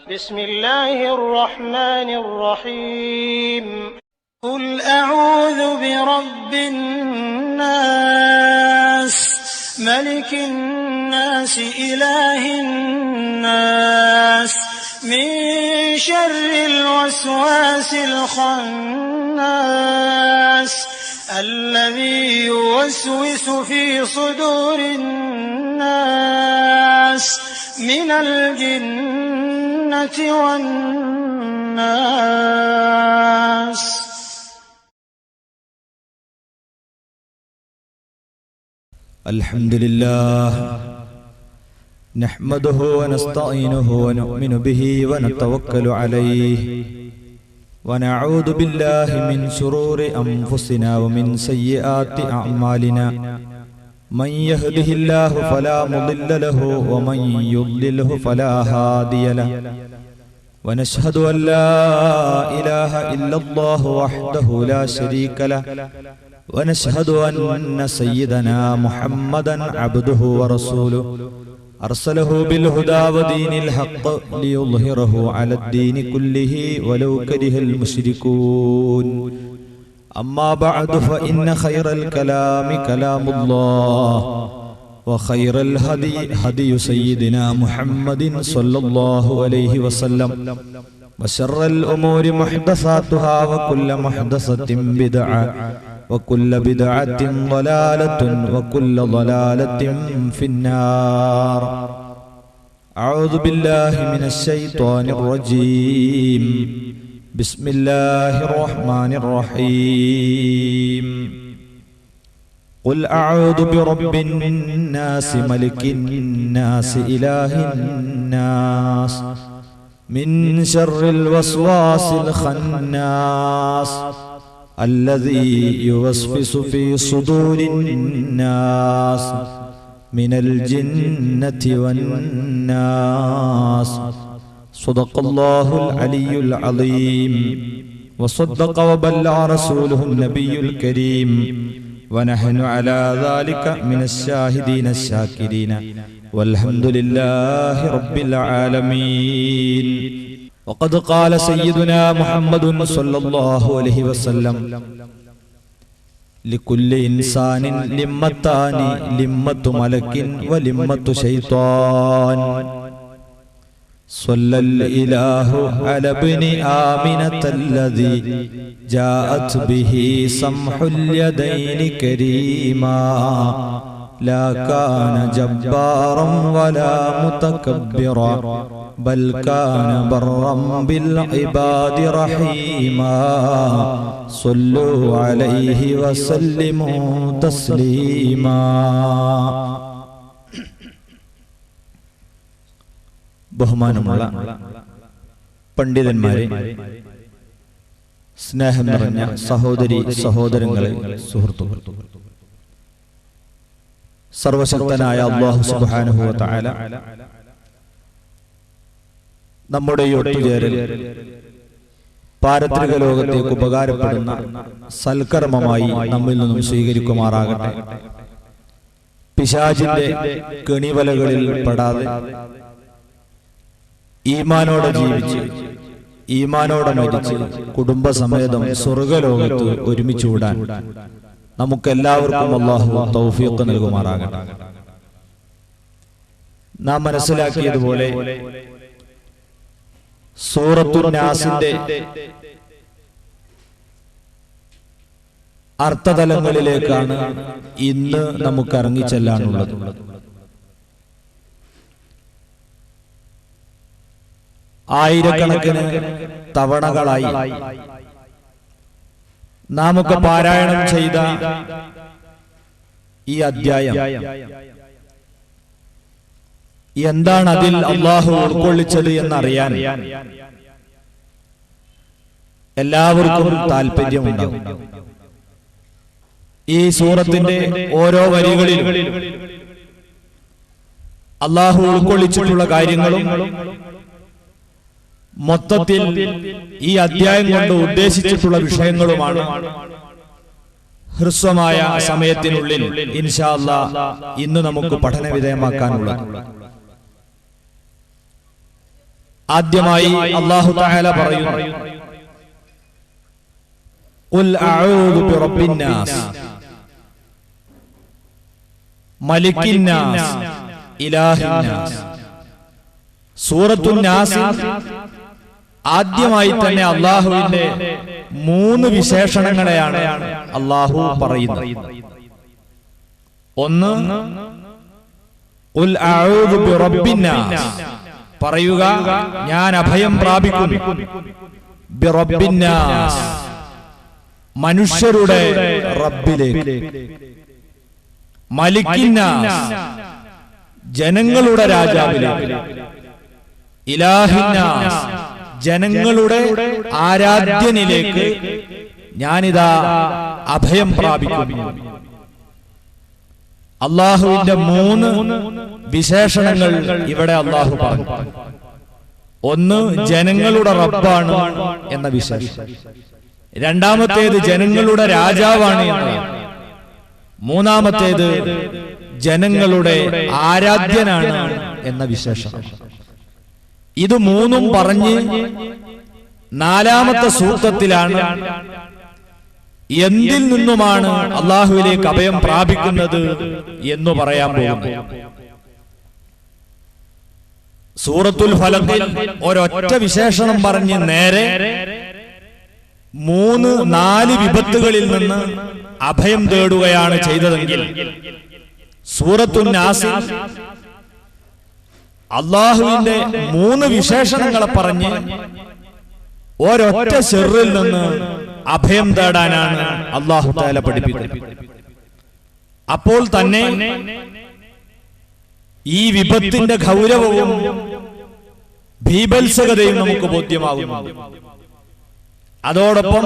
بسم الله الرحمن الرحيم قل أعوذ برب الناس ملك الناس إله الناس من شر الوسواس الخناس الذي يوسوس في صدور الناس من الجنة والناس. الحمد لله نحمده ونستعينه ونؤمن به ونتوكل عليه ونعوذ بالله من شرور أنفسنا ومن سيئات أعمالنا من يهده الله فلا مضل له ومن يضلله فلا هادي له ونشهد أن لا إله إلا الله وحده لا شريك له ونشهد أن سيدنا محمدا عبده ورسوله أرسله بالهدى ودين الحق ليظهره على الدين كله ولو كره المشركون. أما بعد فإن خير الكلام كلام الله وخير الهدي هدي سيدنا محمد صلى الله عليه وسلم وشر الأمور محدثاتها وكل محدثة بدعة وكل بدعة ضلالة وكل ضلالة في النار. أعوذ بالله من الشيطان الرجيم. بسم الله الرحمن الرحيم. قل أعوذ برب الناس ملك الناس إله الناس من شر الوسواس الخناس الذي يوسوس في صدور الناس من الجنة والناس. صدق الله العلي العظيم وصدق وبلغ رسوله النبي الكريم ونحن على ذلك من الشاهدين الشاكرين والحمد لله رب العالمين. وقد قال سيدنا محمد صلى الله عليه وسلم لكل إنسان لمتان لمة ملك ولمة شيطان صلى الإله على ابن آمنة الذي جاءت به سمح اليدين كريما لا كان جبارا ولا متكبرا بل كان برا بالعباد رحيما صلوا عليه وسلموا تسليما. ബഹുമാനമുള്ള പണ്ഡിതന്മാരെ, സ്നേഹം നിറഞ്ഞ സഹോദരി സഹോദരങ്ങളെ, സുഹൃത്തുക്കൾ, സർവശക്തനായ അല്ലാഹു സുബ്ഹാനഹു വ തആല നമ്മുടെ ഈ ഒത്തുചേരൽ പാരത്രിക ലോകത്തേക്ക് ഉപകാരപ്പെടുന്ന സൽക്കർമ്മമായി നമ്മിൽ നിന്നും സ്വീകരിക്കുമാറാകട്ടെ. പിശാചിന്റെ കെണിവലകളിൽ പെടാതെ ഈമാനോടെ ജീവിച്ച് ഈമാനോടെ മരിച്ച് കുടുംബസമേതം സ്വർഗലോകത്ത് ഒരുമിച്ച് കൂടാൻ നമുക്കെല്ലാവർക്കും അല്ലാഹു തൗഫീഖ് നൽകുമാറാകട്ടെ. നാം മനസ്സിലാക്കിയതുപോലെ സൂറത്തുൻ നാസിന്റെ അർത്ഥതലങ്ങളിലേക്കാണ് ഇന്ന് നമുക്ക് ഇറങ്ങിച്ചെല്ലാനുള്ളത്. ആയിരക്കണക്കിന് തവണകളായി നാമൊക്കെ പാരായണം ചെയ്ത ഈ അധ്യായം എന്താണ് അതിൽ അല്ലാഹു ഉൾക്കൊള്ളിച്ചത് എന്നറിയാൻ എല്ലാവർക്കും താല്പര്യമുണ്ടാകും. ഈ സൂറത്തിന്റെ ഓരോ വരികളിലും അല്ലാഹു ഉൾക്കൊള്ളിച്ചിട്ടുള്ള കാര്യങ്ങളും മൊത്തത്തിൽ ഈ അധ്യായം കൊണ്ട് ഉദ്ദേശിച്ചിട്ടുള്ള വിഷയങ്ങളുമാണ് ഹ്രസ്വമായ സമയത്തിനുള്ളിൽ ഇൻഷാ അല്ലാഹ് ഇന്ന് നമുക്ക് പഠന വിധേയമാക്കാനുള്ളത്. ആദ്യമായി അല്ലാഹു തആല പറയുന്നു, ഖുൽ അഊദു ബിറബ്ബിന്നാസ് മലിക്കിന്നാസ് ഇലാഹിന്നാസ്. സൂറത്തുൻ നാസിൽ ആദ്യമായി തന്നെ അല്ലാഹുവിന്റെ 3 വിശേഷണങ്ങളെയാണ് അല്ലാഹു പറയുന്നത്. ഒന്ന്, ഖുൽ അഊദു ബിറബ്ബിന്നാസ്, പറയുക ഞാൻ അഭയം പ്രാപിക്കുന്നു, ബിറബ്ബിന്നാസ്, മനുഷ്യരുടെ റബ്ബിലേക്ക്, മലിക്കിന്നാസ്, ജനങ്ങളുടെ രാജാവിലേക്ക്, ഇലാഹിന്നാസ്, ജനങ്ങളുടെ ആരാധ്യനിലേക്ക് ഞാനിതാ അഭയം പ്രാപിക്കുന്നു. അള്ളാഹുവിന്റെ 3 വിശേഷണങ്ങൾ ഇവിടെ അള്ളാഹു പറഞ്ഞു. ഒന്ന്, ജനങ്ങളുടെ റബ്ബാണ് എന്ന വിശേഷണം. രണ്ടാമത്തേത് ജനങ്ങളുടെ രാജാവാണ് എന്നതാണ്. മൂന്നാമത്തേത് ജനങ്ങളുടെ ആരാധ്യനാണ് എന്ന വിശേഷണം. ഇത് 3ഉം പറഞ്ഞ് 4ാമത്തെ സൂക്തത്തിലാണ് എന്തിൽ നിന്നുമാണ് അള്ളാഹുവിലേക്ക് അഭയം പ്രാപിക്കുന്നത് എന്ന് പറയാൻ പോകുന്നു. സൂറത്തുൽ ഫലഖിൽ ഒരൊറ്റ വിശേഷണം പറഞ്ഞ് നേരെ 3-4 വിപത്തുകളിൽ നിന്ന് അഭയം തേടുകയാണ് ചെയ്തതെങ്കിൽ, സൂറത്തുൻ നാസിൽ അള്ളാഹുവിന്റെ 3 വിശേഷണങ്ങളെ പറഞ്ഞ് ഒരൊറ്റ ശർറിൽ നിന്ന് അഭയം തേടാനാണ് അല്ലാഹു തആല പഠിപ്പിക്കുന്നത്. അപ്പോൾ തന്നെ ഈ വിപത്തിന്റെ ഗൗരവവും ഭീഭത്സകതയും നമുക്ക് ബോധ്യമാകുന്നു. അതോടൊപ്പം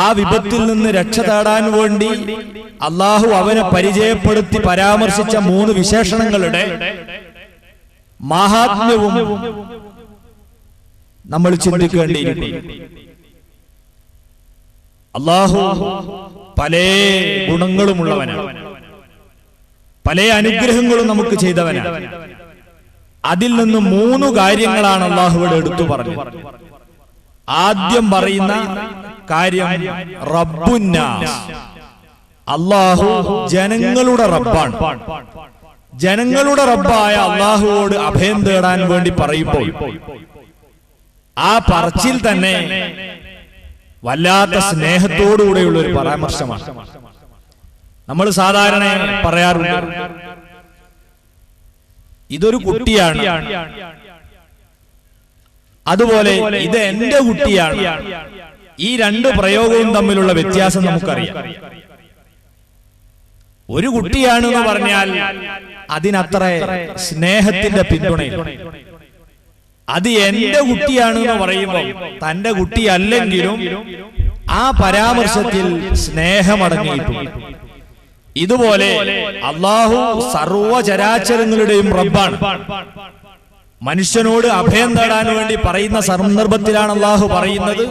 ആ വിപത്തിൽ നിന്ന് രക്ഷ തേടാൻ വേണ്ടി അല്ലാഹു അവനെ പരിചയപ്പെടുത്തി പരാമർശിച്ച 3 വിശേഷണങ്ങളുടെ മഹാത്മ്യവും നമ്മൾ ചിന്തിക്കേണ്ടിയിരിക്കുന്നു. അല്ലാഹു പല ഗുണങ്ങളുമുള്ളവനാണ്, പല അനുഗ്രഹങ്ങളും നമുക്ക് ചെയ്തവനാണ്. അതിൽ നിന്ന് 3 കാര്യങ്ങളാണ് അല്ലാഹുവിടെ എടുത്തു പറഞ്ഞത്. ആദ്യം പറയുന്ന കാര്യം റബ്ബുന്നാസ്, അല്ലാഹു ജനങ്ങളുടെ റബ്ബാണ്. ജനങ്ങളുടെ റബ്ബായ അല്ലാഹുവോട് അഭയം തേടാൻ വേണ്ടി പറയുമ്പോൾ ആ പറച്ചിൽ തന്നെ വല്ലാത്ത സ്നേഹത്തോടുകൂടെയുള്ള ഒരു പരാമർശമാണ്. നമ്മൾ സാധാരണ പറയാറുണ്ട്, ഇതൊരു കുട്ടിയാണ്, അതുപോലെ ഇത് എന്റെ കുട്ടിയാണ്. ഈ 2 പ്രയോഗവും തമ്മിലുള്ള വ്യത്യാസം നമുക്കറിയാം. ഒരു കുട്ടിയാണെന്ന് പറഞ്ഞാൽ അതിനത്ര സ്നേഹത്തിന്റെ പിന്തുണയില്ല. അത് എന്റെ കുട്ടിയാണെന്ന് പറയുമ്പോൾ തന്റെ കുട്ടിയല്ലെങ്കിലും ആ പരാമർശത്തിൽ സ്നേഹമടങ്ങിയിട്ടുണ്ട്. ഇതുപോലെ അല്ലാഹു സർവചരാചരങ്ങളുടെയും റബ്ബാണ്. മനുഷ്യനോട് അഭയം തേടാൻ വേണ്ടി പറയുന്ന സന്ദർഭത്തിലാണ് അല്ലാഹു പറയുന്നത്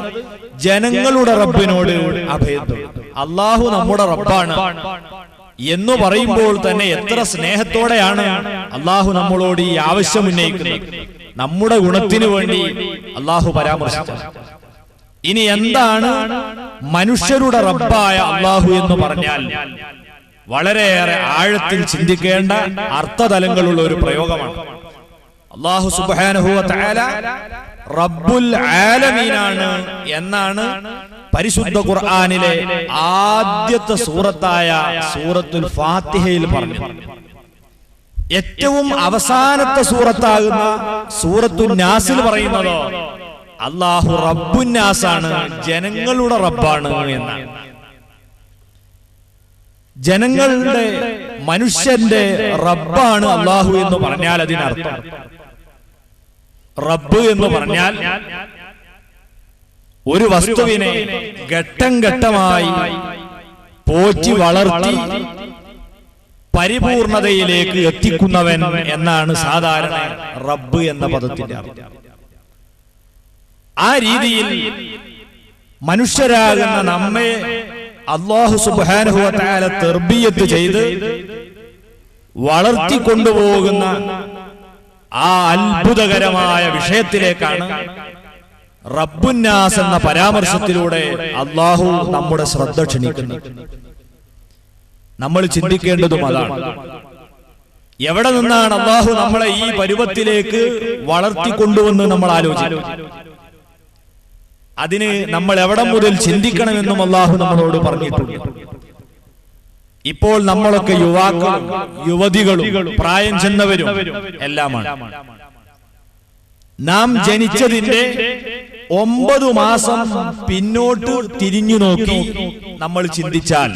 ജനങ്ങളുടെ റബ്ബിനോട് അഭയം തേടും. അല്ലാഹു നമ്മുടെ റബ്ബാണ് എന്ന് പറയുമ്പോൾ തന്നെ എത്ര സ്നേഹത്തോടെയാണ് അല്ലാഹു നമ്മളോട് ഈ ആവശ്യം ഉന്നയിക്കുന്നത്. നമ്മുടെ ഗുണത്തിന് വേണ്ടി അല്ലാഹു പരാമർശിച്ചത്. ഇനി എന്താണ് മനുഷ്യരുടെ റബ്ബായ അല്ലാഹു എന്ന് പറഞ്ഞാൽ വളരെയേറെ ആഴത്തിൽ ചിന്തിക്കേണ്ട അർത്ഥതലങ്ങളുള്ള ഒരു പ്രയോഗമാണ്. അല്ലാഹു സുബ്ഹാനഹു വ തആല റബ്ബുൽ ആലമീനാണ് എന്നാണ് പരിശുദ്ധ ഖുർആനിലെ ആദ്യത്തെ സൂറത്തായ സൂറത്തുൽ ഫാത്തിഹയിൽ പറഞ്ഞു. ഏറ്റവും അവസാനത്തെ സൂറത്താകുന്ന സൂറത്തുൻ നാസിൽ പറയുന്നതോ അല്ലാഹു റബ്ബുൻ നാസാണ്, ജനങ്ങളുടെ റബ്ബാണ് എന്നാണ്. ജനങ്ങളുടെ മനുഷ്യന്റെ റബ്ബാണ് അല്ലാഹു എന്ന് പറഞ്ഞാൽ അതിനർത്ഥം റബ്ബ് എന്ന് പറഞ്ഞാൽ ഒരു വസ്തുവിനെ ഘട്ടം ഘട്ടമായി പോറ്റി വളർത്തി പരിപൂർണതയിലേക്ക് എത്തിക്കുന്നവൻ എന്നാണ് സാധാരണ റബ്ബ് എന്ന പദത്തിന്റെ അർത്ഥം. ആ രീതിയിൽ മനുഷ്യരാകുന്ന നമ്മെ അല്ലാഹു സുബ്ഹാനഹു വ തആല തർബിയത്ത് ചെയ്ത് വളർത്തിക്കൊണ്ടുപോകുന്ന ആ അത്ഭുതകരമായ വിഷയത്തിലേക്കാണ് റബ്ബുന്നാസ് എന്ന പരാമർശത്തിലൂടെ അല്ലാഹു നമ്മുടെ ശ്രദ്ധ ക്ഷണിക്കുന്നത്. നമ്മൾ ചിന്തിക്കേണ്ടതും അതാണ്. എവിടെ നിന്നാണ് അല്ലാഹു നമ്മളെ ഈ പരുവത്തിലേക്ക് വളർത്തിക്കൊണ്ടുവന്ന് നമ്മൾ ആലോചിക്കും. അതിന് നമ്മൾ എവിടെ മുതൽ ചിന്തിക്കണമെന്നും അല്ലാഹു നമ്മളോട് പറഞ്ഞിട്ടുണ്ട്. ഇപ്പോൾ നമ്മളൊക്കെ യുവാക്കളും യുവതികളും പ്രായം ചെന്നവരും എല്ലാമാണ്. നാം ജനിച്ചതിന്റെ 9 മാസം പിന്നോട്ട് തിരിഞ്ഞു നോക്കി നമ്മൾ ചിന്തിച്ചാൽ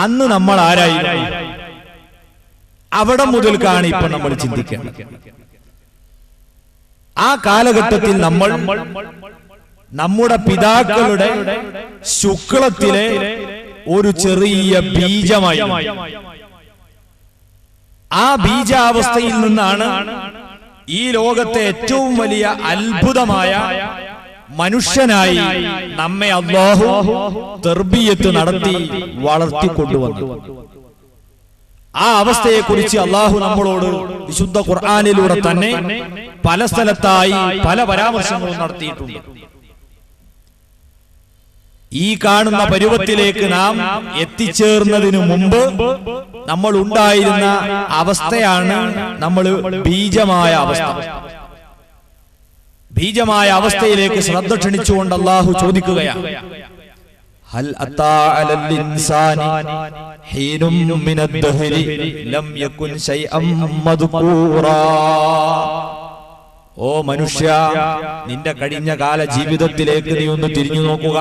അന്ന് നമ്മൾ ആരായിരുന്നു? അവിടെ മുതൽക്കാണ് ഇപ്പൊ നമ്മൾ ചിന്തിക്കേണ്ടത്. ആ കാലഘട്ടത്തിൽ നമ്മൾ നമ്മുടെ പിതാക്കളുടെ ശുക്ലത്തിലെ ഒരു ചെറിയ ബീജമായി. ആ ബീജാവസ്ഥയിൽ നിന്നാണ് ഈ ലോകത്തെ ഏറ്റവും വലിയ അത്ഭുതമായ മനുഷ്യനായി നമ്മെ അല്ലാഹു തർബിയത്ത് നടത്തി വളർത്തിക്കൊണ്ടുവന്നു. ആ അവസ്ഥയെക്കുറിച്ച് അല്ലാഹു നമ്മളോട് വിശുദ്ധ ഖുർആനിലൂടെ തന്നെ പല സ്ഥലത്തായി പല പരാമർശങ്ങളും നടത്തിയിട്ടുണ്ട്. ഈ കാണുന്ന പരുവത്തിലേക്ക് നാം എത്തിച്ചേർന്നതിനു മുമ്പ് നമ്മൾ ഉണ്ടായിരുന്ന അവസ്ഥയാണ് നമ്മൾ ബീജമായ അവസ്ഥ. ബീജമായ അവസ്ഥയിലേക്ക് ശ്രദ്ധ ക്ഷണിച്ചുകൊണ്ട് അല്ലാഹു ചോദിക്കുകയാണ്, ഹൽ അതാ അലൽ ഇൻസാനി ഹീനും മിനദ് ദഹരി ലം യകുൻ ശൈഅം മദ്കൂറാ. ഓ മനുഷ്യ, നിന്റെ കഴിഞ്ഞ കാല ജീവിതത്തിലേക്ക് നീ ഒന്ന് തിരിഞ്ഞു നോക്കുക.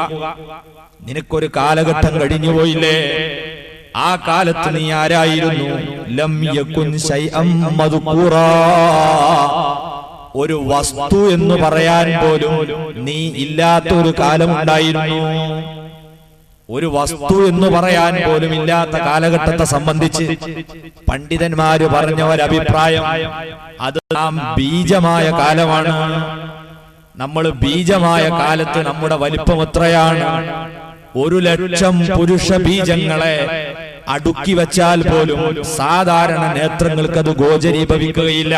നിനക്കൊരു കാലഘട്ടം കഴിഞ്ഞുപോയില്ലേ? ആ കാലത്ത് നീ ആരായിരുന്നു? ലം യകുൻ ശൈഅം മദ്കൂറാ. ഒരു വസ്തു എന്ന് പറയാൻ പോലും നീ ഇല്ലാത്ത ഒരു കാലമുണ്ടായിരുന്നു. ഒരു വസ്തു എന്ന് പറയാൻ പോലും ഇല്ലാത്ത കാലഘട്ടത്തെ സംബന്ധിച്ച് പണ്ഡിതന്മാര് പറഞ്ഞ ഒരഭിപ്രായം, അത് നാം ബീജമായ കാലമാണ്. നമ്മൾ ബീജമായ കാലത്ത് നമ്മുടെ വലിപ്പം എത്രയാണ്? 100,000 പുരുഷ ബീജങ്ങളെ അടുക്കി വെച്ചാൽ പോലും സാധാരണ നേത്രങ്ങൾക്ക് അത് ഗോചരീഭവിക്കുകയില്ല.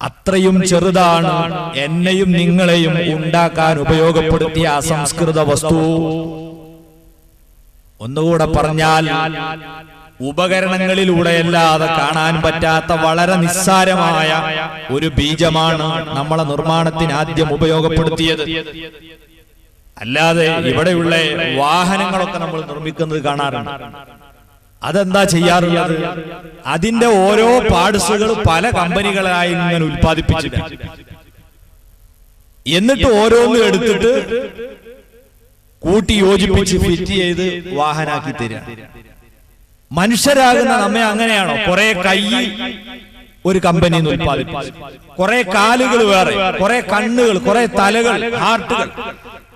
അത്രയും ചെറുതാണ് എന്നെയും നിങ്ങളെയും ഉണ്ടാക്കാൻ ഉപയോഗപ്പെടുത്തിയ അസംസ്കൃത വസ്തു. ഒന്നുകൂടെ പറഞ്ഞാൽ, ഉപകരണങ്ങളിലൂടെയല്ലാതെ കാണാൻ പറ്റാത്ത വളരെ നിസ്സാരമായ ഒരു ബീജമാണ് നമ്മളെ നിർമ്മാണത്തിന് ആദ്യം ഉപയോഗപ്പെടുത്തിയത്. അല്ലാതെ ഇവിടെയുള്ള വാഹനങ്ങളൊക്കെ നമ്മൾ നിർമ്മിക്കുന്നത് കാണാറുണ്ട്. അതെന്താ ചെയ്യാറുള്ളത്? അതിന്റെ ഓരോ പാർട്സുകൾ പല കമ്പനികളായി ഇങ്ങനെ ഉൽപ്പാദിപ്പിച്ചിട്ട് എന്നിട്ട് ഓരോന്നും എടുത്തിട്ട് കൂട്ടി യോജിപ്പിച്ച് ഫിറ്റ് ചെയ്ത് വാഹനാക്കി തരിക. മനുഷ്യരാകുന്ന നമ്മെ അങ്ങനെയാണോ? കുറെ കൈ ഒരു കമ്പനിയിൽ നിന്ന് ഉൽപ്പാദിപ്പിച്ചു, കുറെ കാലുകൾ വേറെ, കുറെ കണ്ണുകൾ, കുറെ തലകൾ, ഹാർട്ടുകൾ,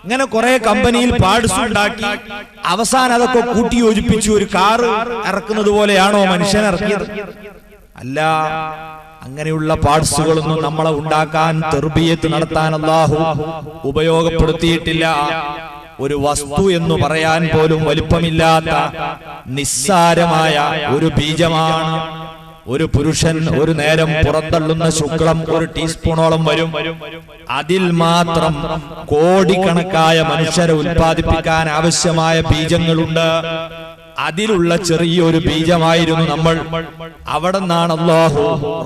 ഇങ്ങനെ കുറെ കമ്പനിയിൽ പാർട്സ് ഉണ്ടാക്കി അവസാനം അതൊക്കെ കൂട്ടി യോജിപ്പിച്ചു ഒരു കാറ് ഇറക്കുന്നത് പോലെയാണോ മനുഷ്യൻ ഇറക്കിയത്? അല്ല. അങ്ങനെയുള്ള പാർട്സുകളൊന്നും നമ്മളെ ഉണ്ടാക്കാൻ തർബിയത്ത് നടത്താൻ അല്ലാഹു ഉപയോഗപ്പെടുത്തിയിട്ടില്ല. ഒരു വസ്തു എന്ന് പറയാൻ പോലും വലിപ്പമില്ലാത്ത നിസ്സാരമായ ഒരു ബീജമാണ്. ഒരു പുരുഷൻ ഒരു നേരം പുറന്തള്ളുന്ന ശുക്ലം 1 ടീസ്പൂണോളം വരും. അതിൽ മാത്രം കോടിക്കണക്കായ മനുഷ്യരെ ഉൽപ്പാദിപ്പിക്കാൻ ആവശ്യമായ ബീജങ്ങളുണ്ട്. അതിലുള്ള ചെറിയൊരു ബീജമായിരുന്നു നമ്മൾ. അവിടെ നിന്നാണ് അല്ലാഹു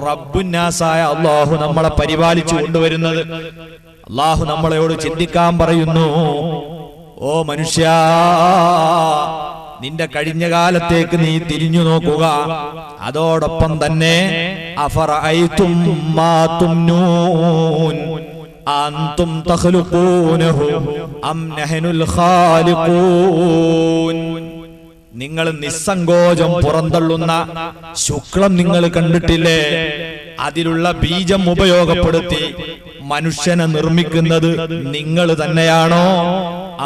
റബ്ബുന്നാസായ അല്ലാഹു നമ്മളെ പരിപാലിച്ചു കൊണ്ടുവരുന്നത്. അല്ലാഹു നമ്മളോട് ചിന്തിക്കാൻ പറയുന്നു, ഓ മനുഷ്യ, നിന്റെ കഴിഞ്ഞ കാലത്തേക്ക് നീ തിരിഞ്ഞു നോക്കുക. അതോടൊപ്പം തന്നെ അഫറഅയ്തും മാ തുംനൂൻ അൻതും തഖ്ലുഖൂനഹു അം നഹ്നുൽ ഖാലിഖൂൻ. നിങ്ങൾ നിസ്സങ്കോചം പുറന്തള്ളുന്ന ശുക്ലം നിങ്ങൾ കണ്ടിട്ടില്ലേ? അതിലുള്ള ബീജം ഉപയോഗപ്പെടുത്തി മനുഷ്യനെ നിർമ്മിക്കുന്നത് നിങ്ങൾ തന്നെയാണോ?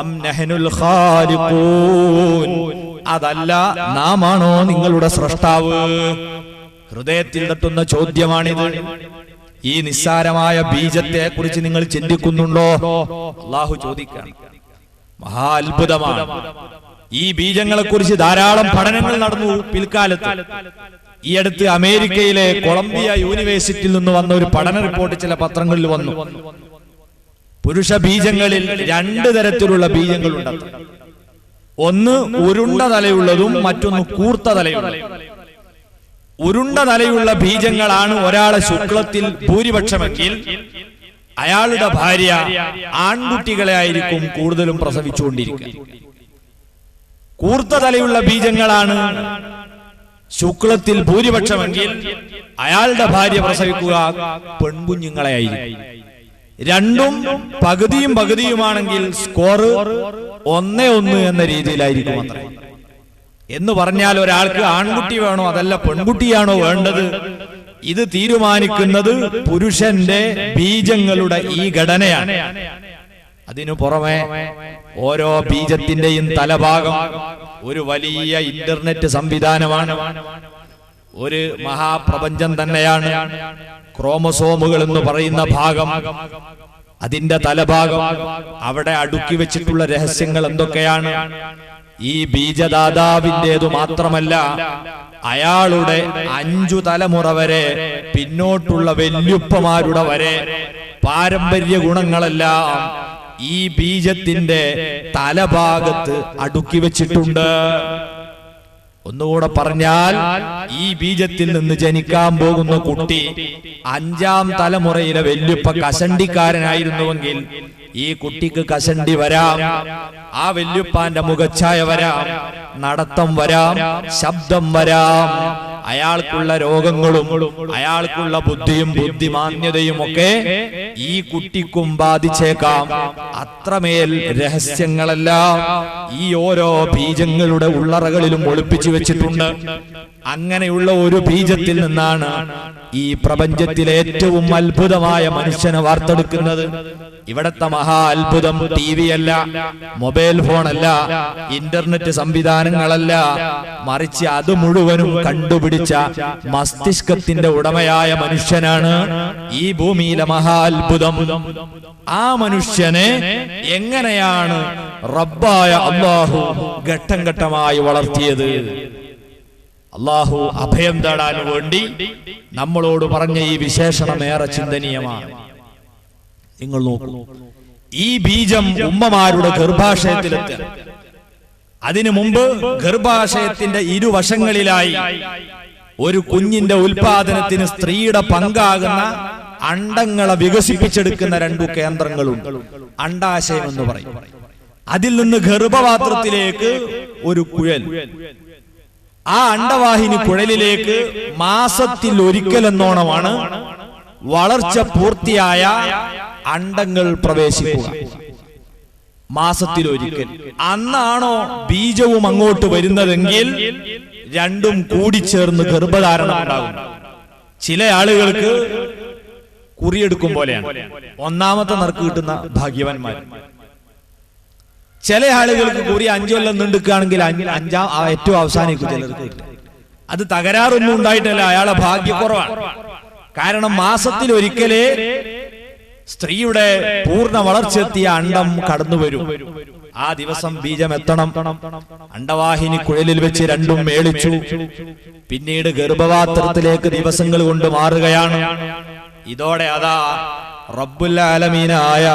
അം നഹ്നുൽ ഖാലിഖൂൻ. അതല്ല, നാമാണോ നിങ്ങളുടെ സ്രഷ്ടാവ്? ഹൃദയത്തിൽ തട്ടുന്ന ചോദ്യമാണിത്. ഈ നിസ്സാരമായ ബീജത്തെ കുറിച്ച് നിങ്ങൾ ചിന്തിക്കുന്നുണ്ടോ? അല്ലാഹു ചോദിക്കുകയാണ്. മഹാ അത്ഭുതമാണ്. ഈ ബീജങ്ങളെ കുറിച്ച് ധാരാളം പഠനങ്ങൾ നടന്നു പിൽക്കാലത്ത്. ഈ അടുത്ത് അമേരിക്കയിലെ കൊളംബിയ യൂണിവേഴ്സിറ്റിയിൽ നിന്ന് വന്ന ഒരു പഠന റിപ്പോർട്ട് ചില പത്രങ്ങളിൽ വന്നു. പുരുഷ ബീജങ്ങളിൽ 2 തരത്തിലുള്ള ബീജങ്ങളുണ്ട്. ഒന്ന് ഉരുണ്ട തലയുള്ളതും മറ്റൊന്ന് കൂർത്ത തലയുള്ളതും. ഉരുണ്ട തലയുള്ള ബീജങ്ങളാണ് ഒരാളെ ശുക്ലത്തിൽ ഭൂരിപക്ഷമെങ്കിൽ അയാളുടെ ഭാര്യ ആൺകുട്ടികളെ ആയിരിക്കും കൂടുതലും പ്രസവിച്ചുകൊണ്ടിരിക്കുക. കൂർത്ത തലയുള്ള ബീജങ്ങളാണ് ശുക്ലത്തിൽ ഭൂരിപക്ഷമെങ്കിൽ അയാളുടെ ഭാര്യ പ്രസവിക്കുക പെൺകുഞ്ഞുങ്ങളെ ആയിരിക്കും. രണ്ടും പകുതിയും പകുതിയുമാണെങ്കിൽ സ്കോർ 1-1 എന്ന രീതിയിലായിരിക്കും അത്ര. എന്ന് പറഞ്ഞാൽ ഒരാൾക്ക് ആൺകുട്ടി വേണോ അതല്ല പെൺകുട്ടിയാണോ വേണ്ടത്, ഇത് തീരുമാനിക്കുന്നത് പുരുഷന്റെ ബീജങ്ങളുടെ ഈ ഘടനയാണ്. അതിനു പുറമെ ഓരോ ബീജത്തിന്റെയും തലഭാഗം ഒരു വലിയ ഇന്റർനെറ്റ് സംവിധാനമാണ്, ഒരു മഹാപ്രപഞ്ചം തന്നെയാണ്. ക്രോമസോമുകൾ എന്ന് പറയുന്ന ഭാഗം, അതിന്റെ തലഭാഗം, അവിടെ അടുക്കി വെച്ചിട്ടുള്ള രഹസ്യങ്ങൾ എന്തൊക്കെയാണ്? ഈ ബീജദാതാവിന്റേതു മാത്രമല്ല, അയാളുടെ 5 തലമുറ വരെ പിന്നോട്ടുള്ള വല്യുപ്പമാരുടെ വരെ പാരമ്പര്യ ഗുണങ്ങളെല്ലാം ഈ ബീജത്തിന്റെ തലഭാഗത്ത് അടുക്കി വെച്ചിട്ടുണ്ട്. ഒന്നുകൂടെ പറഞ്ഞാൽ, ഈ ബീജത്തിൽ നിന്ന് ജനിക്കാൻ പോകുന്ന കുട്ടി 5ാം തലമുറയിലെ വല്യുപ്പ കഷണ്ടിക്കാരനായിരുന്നുവെങ്കിൽ ഈ കുട്ടിക്ക് കഷണ്ടി വരാം, ആ വല്യുപ്പാന്റെ മുഖച്ഛായ വരാം, നടത്തം വരാം, ശബ്ദം വരാം, അയാൾക്കുള്ള രോഗങ്ങളും അയാൾക്കുള്ള ബുദ്ധിയും ബുദ്ധിമാന്യതയും ഒക്കെ ഈ കുട്ടിക്കും ബാധിച്ചേക്കാം. അത്രമേൽ രഹസ്യങ്ങളെല്ലാം ഈ ഓരോ ബീജങ്ങളുടെ ഉള്ളറകളിലും ഒളിപ്പിച്ചു വെച്ചിട്ടുണ്ട്. അങ്ങനെയുള്ള ഒരു ബീജത്തിൽ നിന്നാണ് ഈ പ്രപഞ്ചത്തിലെ ഏറ്റവും അത്ഭുതമായ മനുഷ്യനെ വാർത്തെടുക്കുന്നത്. ഇവിടത്തെ മഹാ അത്ഭുതം TV അല്ല, മൊബൈൽ ഫോണല്ല, ഇന്റർനെറ്റ് സംവിധാനങ്ങളല്ല, മറിച്ച് അത് മുഴുവനും കണ്ടുപിടിച്ച മസ്തിഷ്കത്തിന്റെ ഉടമയായ മനുഷ്യനാണ് ഈ ഭൂമിയിലെ മഹാ അത്ഭുതം. ആ മനുഷ്യനെ എങ്ങനെയാണ് റബ്ബായ അല്ലാഹു ഘട്ടം ഘട്ടമായി വളർത്തിയത്? അല്ലാഹു അഭയം തേടാൻ വേണ്ടി നമ്മളോട് പറഞ്ഞ ഈ വിശേഷണം ഏറെ ചിന്തനീയമാണ്. നിങ്ങൾ നോക്കൂ, ഈ ബീജം ഉമ്മമാരുടെ ഗർഭാശയത്തിലെത്തി. അതിനു മുമ്പ് ഗർഭാശയത്തിന്റെ ഇരുവശങ്ങളിലായി ഒരു കുഞ്ഞിന്റെ ഉൽപാദനത്തിന് സ്ത്രീയുടെ പങ്കാകുന്ന അണ്ടങ്ങളെ വികസിപ്പിച്ചെടുക്കുന്ന 2 കേന്ദ്രങ്ങളുണ്ട്. അണ്ടാശയം എന്ന് പറയും. അതിൽ നിന്ന് ഗർഭപാത്രത്തിലേക്ക് ഒരു കുഴൽ, ആ അണ്ടവാഹിനി കുഴലിലേക്ക് മാസത്തിൽ ഒരിക്കലെന്നോണമാണ് വളർച്ച പൂർത്തിയായ അണ്ടങ്ങൾ പ്രവേശിക്കുക. മാസത്തിൽ ഒരിക്കൽ. അന്നാണോ ബീജവും അങ്ങോട്ട് വരുന്നതെങ്കിൽ രണ്ടും കൂടിച്ചേർന്ന് ഗർഭധാരണം ഉണ്ടാകും. ചില ആളുകൾക്ക് കുറിയെടുക്കും പോലെയാണ്, 1ാമത്തെ നറുക്ക് കിട്ടുന്ന ഭാഗ്യവാന്മാർ. ചില ആളുകൾക്ക് കുറി 5 കൊല്ലം നീണ്ടുക്കുകയാണെങ്കിൽ 5ാം ഏറ്റവും അവസാനിക്കും ചിലർക്ക്. അത് തകരാറൊന്നും ഉണ്ടായിട്ടല്ല, അയാളെ ഭാഗ്യക്കുറവാണ്. കാരണം മാസത്തിൽ ഒരിക്കലേ സ്ത്രീയുടെ പൂർണ്ണ വളർച്ചയെത്തിയ അണ്ടം കടന്നു വരും. ആ ദിവസം ബീജം എത്തണം. അണ്ടവാഹിനി കുഴലിൽ വെച്ച് രണ്ടും മേളിച്ചു. പിന്നീട് ഗർഭപാത്രത്തിലേക്ക് ദിവസങ്ങൾ കൊണ്ട് മാറുകയാണ്. ഇതോടെ അതാ റബ്ബുൽ ആലമീനായ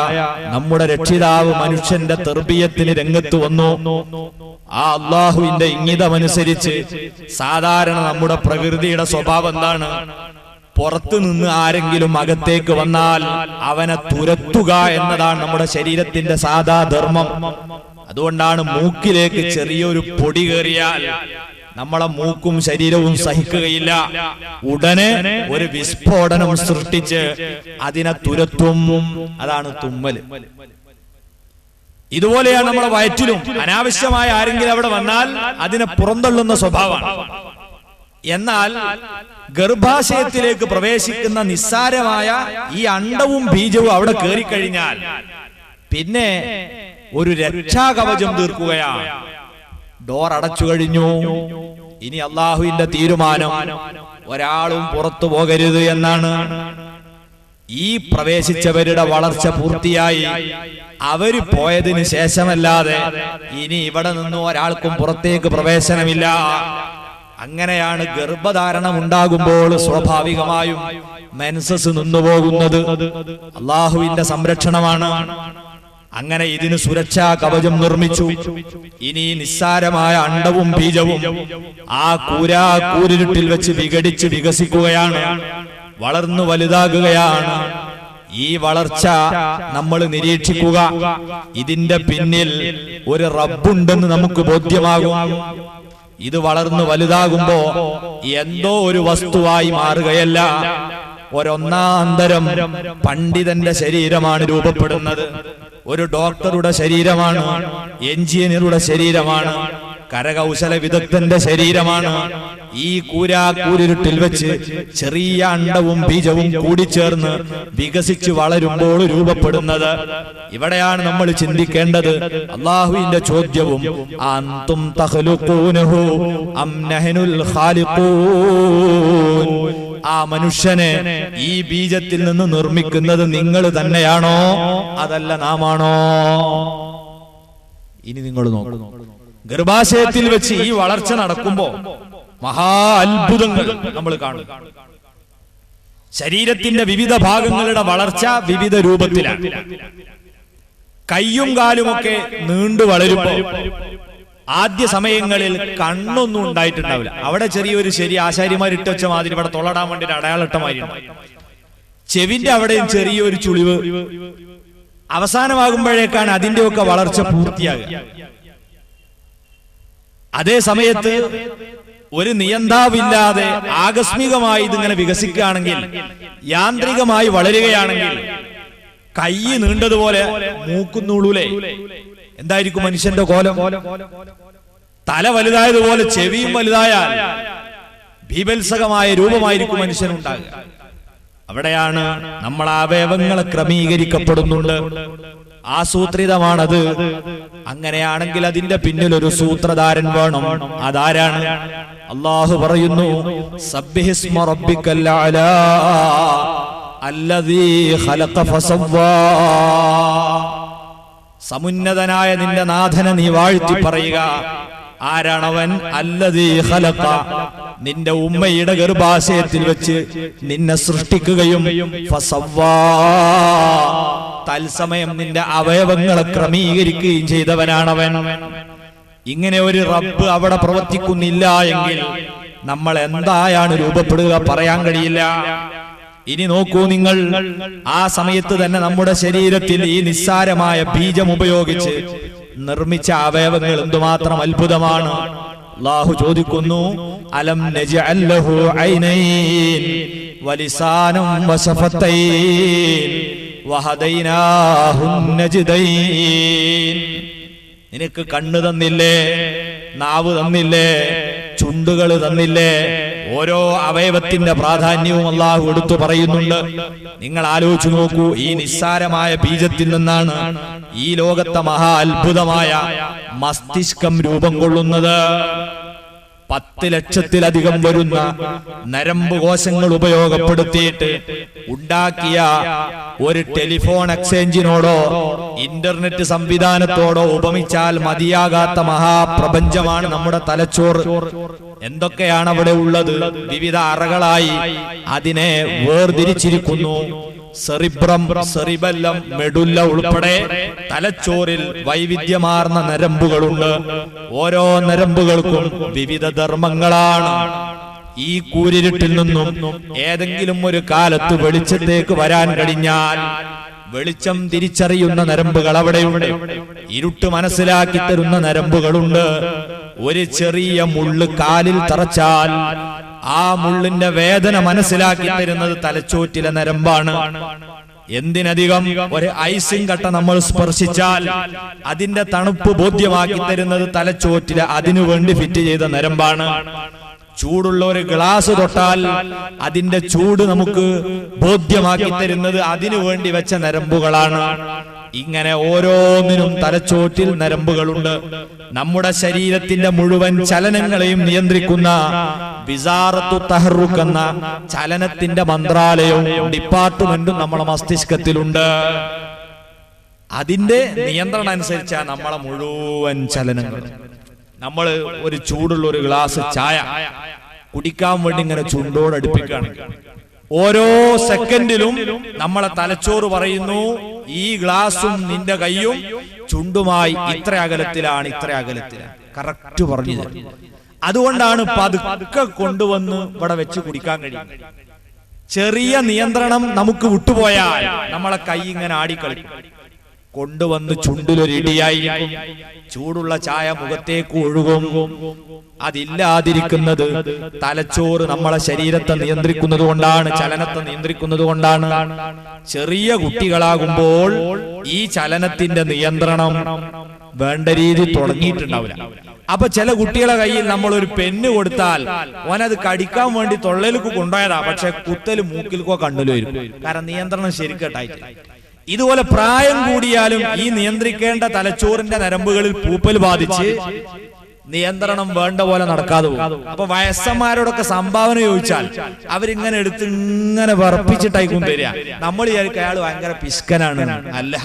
നമ്മുടെ രക്ഷിതാവ് മനുഷ്യന്റെ തർബിയത്തിന് രംഗത്ത് വന്നു. ആ അള്ളാഹുവിന്റെ ഇംഗിതമനുസരിച്ച് സാധാരണ നമ്മുടെ പ്രകൃതിയുടെ സ്വഭാവം എന്താണ്? പുറത്തു നിന്ന് ആരെങ്കിലും അകത്തേക്ക് വന്നാൽ അവനെ തുരത്തുക എന്നതാണ് നമ്മുടെ ശരീരത്തിന്റെ സാധാ ധർമ്മം. അതുകൊണ്ടാണ് മൂക്കിലേക്ക് ചെറിയൊരു പൊടി കയറിയാൽ നമ്മളെ മൂക്കും ശരീരവും സഹിക്കുകയില്ല. ഉടനെ ഒരു വിസ്ഫോടനം സൃഷ്ടിച്ച് അതിനെ തുരത്തും. അതാണ് തുമ്മൽ. ഇതുപോലെയാണ് നമ്മളെ വയറ്റിലും അനാവശ്യമായ ആരെങ്കിലും അവിടെ വന്നാൽ അതിനെ പുറന്തള്ളുന്ന സ്വഭാവമാണ്. എന്നാൽ ഗർഭാശയത്തിലേക്ക് പ്രവേശിക്കുന്ന നിസ്സാരമായ ഈ അണ്ടവും ബീജവും അവിടെ കയറിക്കഴിഞ്ഞാൽ പിന്നെ ഒരു രക്ഷാകവചം തീർക്കുകയാണ്. ഡോർ അടച്ചു കഴിഞ്ഞു. ഇനി അള്ളാഹുവിന്റെ തീരുമാനം ഒരാളും പുറത്തു പോകരുത് എന്നാണ്. ഈ പ്രവേശിച്ചവരുടെ വളർച്ച പൂർത്തിയായി. അവര് പോയതിന് ശേഷമല്ലാതെ ഇനി ഇവിടെ നിന്നും ഒരാൾക്കും പുറത്തേക്ക് പ്രവേശനമില്ല. അങ്ങനെയാണ് ഗർഭധാരണം ഉണ്ടാകുമ്പോൾ സ്വാഭാവികമായും മെൻസസ് നിന്നുപോകുന്നത്. അള്ളാഹുവിന്റെ സംരക്ഷണമാണ്. അങ്ങനെ ഇതിന് സുരക്ഷാ കവചം നിർമ്മിച്ചു. ഇനി നിസ്സാരമായ അണ്ടവും ബീജവും ആ കൂരിരുട്ടിൽ വെച്ച് വിഘടിച്ച് വികസിക്കുകയാണ്, വളർന്നു വലുതാകുകയാണ്. ഈ വളർച്ച നമ്മൾ നിരീക്ഷിക്കുക. ഇതിന്റെ പിന്നിൽ ഒരു റബ്ബുണ്ടെന്ന് നമുക്ക് ബോധ്യമാകും. ഇത് വളർന്നു വലുതാകുമ്പോ എന്തോ ഒരു വസ്തുവായി മാറുകയല്ല, ഒരൊന്നാന്തരം പണ്ഡിതന്റെ ശരീരമാണ് രൂപപ്പെടുന്നത്. ഒരു ഡോക്ടറുടെ ശരീരമാണ്, എഞ്ചിനീയറുടെ ശരീരമാണ്, കരകൗശല വിദഗ്ധന്റെ ശരീരമാണ്. ഈ കൂരിരുട്ടിൽ വെച്ച് ചെറിയ അണ്ടവും ബീജവും കൂടിച്ചേർന്ന് വികസിച്ച് വളരുമ്പോൾ രൂപപ്പെടുന്നത്. ഇവിടെയാണ് നമ്മൾ ചിന്തിക്കേണ്ടത്. അള്ളാഹുവിന്റെ ചോദ്യവും അൻതും തഖ്ലുഖൂനഹു അം നഹ്നുൽ ഖാലിഖൂൻ, ആ മനുഷ്യനെ ഈ ബീജത്തിൽ നിന്ന് നിർമ്മിക്കുന്നത് നിങ്ങൾ തന്നെയാണോ അതല്ല നാമാണോ? ഇനി നിങ്ങൾ നോക്കൂ, ഗർഭാശയത്തിൽ വെച്ച് ഈ വളർച്ച നടക്കുമ്പോ മഹാ അത്ഭുതങ്ങൾ നമ്മൾ കാണും. ശരീരത്തിന്റെ വിവിധ ഭാഗങ്ങളുടെ വളർച്ച വിവിധ രൂപത്തിലാണ്. കയ്യും കാലുമൊക്കെ നീണ്ടു വളരുമ്പോ ആദ്യ സമയങ്ങളിൽ കണ്ണൊന്നും ഉണ്ടായിട്ടുണ്ടാവില്ല. അവിടെ ചെറിയൊരു ആശാരിമാരിട്ട് വെച്ച മാതിരി ഇവിടെ തൊള്ളടാൻ വേണ്ടി അടയാളിട്ട മാതിരി. ചെവിന്റെ അവിടെയും ചെറിയൊരു ചുളിവ്. അവസാനമാകുമ്പോഴേക്കാണ് അതിന്റെയൊക്കെ വളർച്ച പൂർത്തിയാകുക. അതേ സമയത്ത് ഒരു നിയന്ത്രാവില്ലാതെ ആകസ്മികമായി ഇതിങ്ങനെ വികസിക്കുകയാണെങ്കിൽ, യാന്ത്രികമായി വളരുകയാണെങ്കിൽ, കൈ നീണ്ടതുപോലെ മൂക്കുന്നുള്ളൂലേ, എന്തായിരിക്കും മനുഷ്യന്റെ കോലം? തല വലുതായതുപോലെ ചെവിയും വലുതായാൽ ബീഭത്സകമായ രൂപമായിരിക്കും മനുഷ്യനുണ്ടാകുക. അവിടെയാണ് നമ്മൾ അവയവങ്ങളെ ക്രമീകരിക്കപ്പെടുന്നുണ്ട്. ആസൂത്രിതമാണത്. അങ്ങനെയാണെങ്കിൽ അതിന്റെ പിന്നിൽ ഒരു സൂത്രധാരൻ വേണം. അതാരാണ്? അല്ലാഹു പറയുന്നു, സബ്ബിഹിസ്മ റബ്ബിക്കൽ അലാ അല്ലദീ ഖലഖ ഫസവ്വാ. സമുന്നതനായ നിന്റെ നാഥനെ നീ വാഴ്ത്തി പറയുക. ആരാണവൻ? അല്ലദീ ഖലഖ, നിന്റെ ഉമ്മയുടെ ഗർഭാശയത്തിൽ വെച്ച് നിന്നെ സൃഷ്ടിക്കുകയും ഫസവ്വാ, തത്സമയം നിന്റെ അവയവങ്ങളെ ക്രമീകരിക്കുകയും ചെയ്തവനാണവൻ. ഇങ്ങനെ ഒരു റബ്ബ് അവിടെ പ്രവർത്തിക്കുന്നില്ല എങ്കിൽ നമ്മൾ എന്തായാണ് രൂപപ്പെടുക പറയാൻ കഴിയില്ല. ഇനി നോക്കൂ നിങ്ങൾ, ആ സമയത്ത് തന്നെ നമ്മുടെ ശരീരത്തിൽ ഈ നിസ്സാരമായ ബീജം ഉപയോഗിച്ച് നിർമ്മിച്ച അവയവങ്ങൾ എന്തുമാത്രം അത്ഭുതമാണ്. അല്ലാഹു ചോദിക്കുന്നു, അലം നജ്അൽ ലഹു ഐനൈൻ വലിസാനം വശഫത്തൈൻ വഹദൈനാഹു നജ്ദൈൻ. നിനക്ക് കണ്ണ് തന്നില്ലേ, നാവ് തന്നില്ലേ, ചുണ്ടുകൾ തന്നില്ലേ? ഓരോ അവയവത്തിന്റെ പ്രാധാന്യവും അല്ലാഹു എടുത്തു പറയുന്നുണ്ട്. നിങ്ങൾ ആലോചിച്ചു നോക്കൂ, ഈ നിസ്സാരമായ ബീജത്തിൽ നിന്നാണ് ഈ ലോകത്തെ മഹാ അത്ഭുതമായ മസ്തിഷ്കം രൂപം കൊള്ളുന്നത്. 10 ലക്ഷത്തിലധികം വരുന്ന നരമ്പ് കോശങ്ങൾ ഉപയോഗപ്പെടുത്തിയിട്ട് ഉണ്ടാക്കിയ ഒരു ടെലിഫോൺ എക്സ്ചേഞ്ചിനോടോ ഇന്റർനെറ്റ് സംവിധാനത്തോടോ ഉപമിച്ചാൽ മതിയാകാത്ത മഹാപ്രപഞ്ചമാണ് നമ്മുടെ തലച്ചോറ്. എന്തൊക്കെയാണ് അവിടെ ഉള്ളത്? വിവിധ അറകളായി അതിനെ വേർതിരിച്ചിരിക്കുന്നു. സെറിബ്രം, സെറിബെല്ലം, മെഡുല്ല ഉൾപ്പെടെ തലച്ചോറിൽ വൈവിധ്യമാർന്ന നരമ്പുകളുണ്ട്. ഓരോ നരമ്പുകൾക്കും വിവിധ ധർമ്മങ്ങളാണ്. ഈ കൂരിരുട്ടിൽ നിന്നും ഏതെങ്കിലും ഒരു കാലത്ത് വെളിച്ചത്തേക്ക് വരാൻ കഴിഞ്ഞാൽ വെളിച്ചം തിരിച്ചറിയുന്ന നരമ്പുകൾ അവിടെയുണ്ട്. ഇരുട്ട് മനസ്സിലാക്കി തരുന്ന നരമ്പുകളുണ്ട്. ഒരു ചെറിയ മുള്ള് കാലിൽ തറച്ചാൽ ആ മുള്ളിന്റെ വേദന മനസ്സിലാക്കി തരുന്നത് തലച്ചോറ്റിലെ നരമ്പാണ്. എന്തിനധികം ഒരു ഐസിങ് കട്ട നമ്മൾ സ്പർശിച്ചാൽ അതിന്റെ തണുപ്പ് ബോധ്യമാക്കി തരുന്നത് തലച്ചോറ്റിലെ അതിനുവേണ്ടി ഫിറ്റ് ചെയ്ത നരമ്പാണ്. ചൂടുള്ള ഒരു ഗ്ലാസ് തൊട്ടാൽ അതിന്റെ ചൂട് നമുക്ക് ബോധ്യമാക്കി തരുന്നത് അതിനു വേണ്ടി വെച്ച നരമ്പുകളാണ്. ഇങ്ങനെ ഓരോന്നിനും തലച്ചോറ്റിൽ നരമ്പുകളുണ്ട്. നമ്മുടെ ശരീരത്തിന്റെ മുഴുവൻ ചലനങ്ങളെയും നിയന്ത്രിക്കുന്ന വിസാറത്തു തഹറുക്ക് എന്ന ചലനത്തിന്റെ മന്ത്രാലയവും ഡിപ്പാർട്ട്മെന്റും നമ്മുടെ മസ്തിഷ്കത്തിലുണ്ട്. അതിന്റെ നിയന്ത്രണം അനുസരിച്ചാണ് നമ്മളെ മുഴുവൻ ചലനങ്ങൾ. നമ്മൾ ഒരു ചൂടുള്ള ഒരു ഗ്ലാസ് ചായ കുടിക്കാൻ വേണ്ടി ഇങ്ങനെ ചുണ്ടോടടുപ്പിക്കുകയാണ്. ഓരോ സെക്കൻഡിലും നമ്മളെ തലച്ചോറ് പറയുന്നു, ഈ ഗ്ലാസും നിന്റെ കൈയും ചുണ്ടുമായി ഇത്ര അകലത്തിലാണ്, ഇത്ര അകലത്തിലാണ്. കറക്റ്റ് പറഞ്ഞു തരും. അതുകൊണ്ടാണ് പതുക്കെ കൊണ്ടുവന്ന് ഇവിടെ വെച്ച് കുടിക്കാൻ കഴിയും. ചെറിയ നിയന്ത്രണം നമുക്ക് വിട്ടുപോയാൽ നമ്മളെ കൈ ഇങ്ങനെ ആടിക്കളിക്കും. കൊണ്ടുവന്ന് ചുണ്ടിലൊരിടിയായിരിക്കും. ചൂടുള്ള ചായ മുഖത്തേക്ക് ഒഴുകും. അതില്ലാതിരിക്കുന്നത് തലച്ചോറ് നമ്മളെ ശരീരത്തെ നിയന്ത്രിക്കുന്നത് കൊണ്ടാണ്, ചലനത്തെ നിയന്ത്രിക്കുന്നത് കൊണ്ടാണ്. ചെറിയ കുട്ടികളാകുമ്പോൾ ഈ ചലനത്തിന്റെ നിയന്ത്രണം വേണ്ട രീതി തുടങ്ങിയിട്ടുണ്ടാവില്ല. അപ്പൊ ചില കുട്ടികളെ കയ്യിൽ നമ്മൾ ഒരു പെണ്ണ് കൊടുത്താൽ ഓനത് കടിക്കാൻ വേണ്ടി തൊള്ളയിലേക്ക് കൊണ്ടുപോയതാ, പക്ഷെ കുത്തല് മൂക്കിൽക്കോ കണ്ണിലോ ഇരിക്കും. കാരണം നിയന്ത്രണം ശരിക്കട്ടായിട്ടില്ല. ഇതുപോലെ പ്രായം കൂടിയാലും ഈ നിയന്ത്രിക്കേണ്ട തലച്ചോറിന്റെ നരമ്പുകളിൽ പൂപ്പൽ ബാധിച്ച് നിയന്ത്രണം വേണ്ട പോലെ നടക്കാതെ പോകും. അപ്പൊ വയസ്സന്മാരോടൊക്കെ സംഭാവന ചോദിച്ചാൽ അവരിങ്ങനെ എടുത്ത് ഇങ്ങനെ വിറപ്പിച്ചിട്ടായിരിക്കും തരിക. നമ്മൾ വിചാരിക്കും അയാൾ ഭയങ്കര പിശുക്കനാണ്. അല്ല,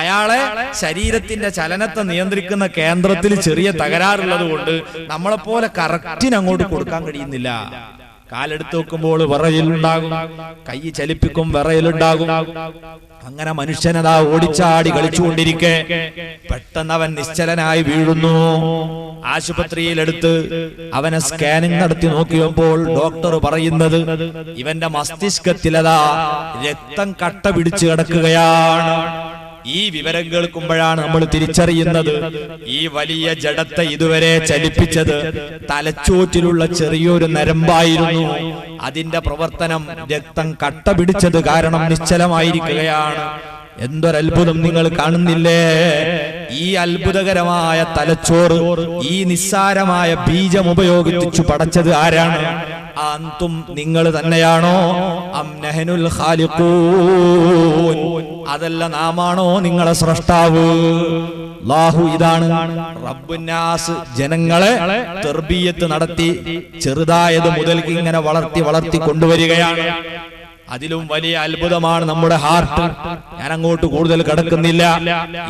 അയാളെ ശരീരത്തിന്റെ ചലനത്തെ നിയന്ത്രിക്കുന്ന കേന്ദ്രത്തിൽ ചെറിയ തകരാറുള്ളത് കൊണ്ട് നമ്മളെപ്പോലെ കറക്റ്റിന് അങ്ങോട്ട് കൊടുക്കാൻ കഴിയുന്നില്ല. കാലെടുത്ത് വെക്കുമ്പോൾ വിറയലുണ്ടാകും, കൈ ചലിപ്പിക്കും വിറയലുണ്ടാകും. അങ്ങനെ മനുഷ്യനതാ ഓടിച്ചാടി കളിച്ചുകൊണ്ടിരിക്കെ പെട്ടെന്ന് അവൻ നിശ്ചലനായി വീഴുന്നു. ആശുപത്രിയിലെടുത്ത് അവനെ സ്കാനിങ് നടത്തി നോക്കിയപ്പോൾ ഡോക്ടർ പറയുന്നത് ഇവന്റെ മസ്തിഷ്കത്തിലതാ രക്തം കട്ട പിടിച്ചു കിടക്കുകയാണ്. ഈ വിവരം കേൾക്കുമ്പോഴാണ് നമ്മൾ തിരിച്ചറിയുന്നത് ഈ വലിയ ജഡത്തെ ഇതുവരെ ചലിപ്പിച്ചത് തലച്ചോറ്റിലുള്ള ചെറിയൊരു നരമ്പായിരുന്നു. അതിന്റെ പ്രവർത്തനം രക്തം കട്ട പിടിച്ചത് കാരണം നിശ്ചലമായിരിക്കുകയാണ്. എന്തൊരത്ഭുതം നിങ്ങൾ കാണുന്നില്ലേ? ഈ അത്ഭുതകരമായ തലച്ചോറ്, ഈ നിസ്സാരമായ ബീജം ഉപയോഗിച്ചു പടച്ചത് ആരാണ്? അന്തും നിങ്ങൾ തന്നെയാണോ? അം നഹ്നുൽ ഖാലിഖൂൻ, അതല്ല നാമാണോ നിങ്ങളെ സ്രഷ്ടാവ്? അല്ലാഹു ഇതാണ് റബ്ബുന്നാസ്. ജനങ്ങളെ തർബിയത്ത് നടത്തി ചെറുതായത് മുതൽക്ക് ഇങ്ങനെ വളർത്തി വളർത്തി കൊണ്ടുവരികയാണ്. അതിലും വലിയ അത്ഭുതമാണ് നമ്മുടെ ഹാർട്ട്. ഞാൻ അങ്ങോട്ട് കൂടുതൽ കടക്കുന്നില്ല.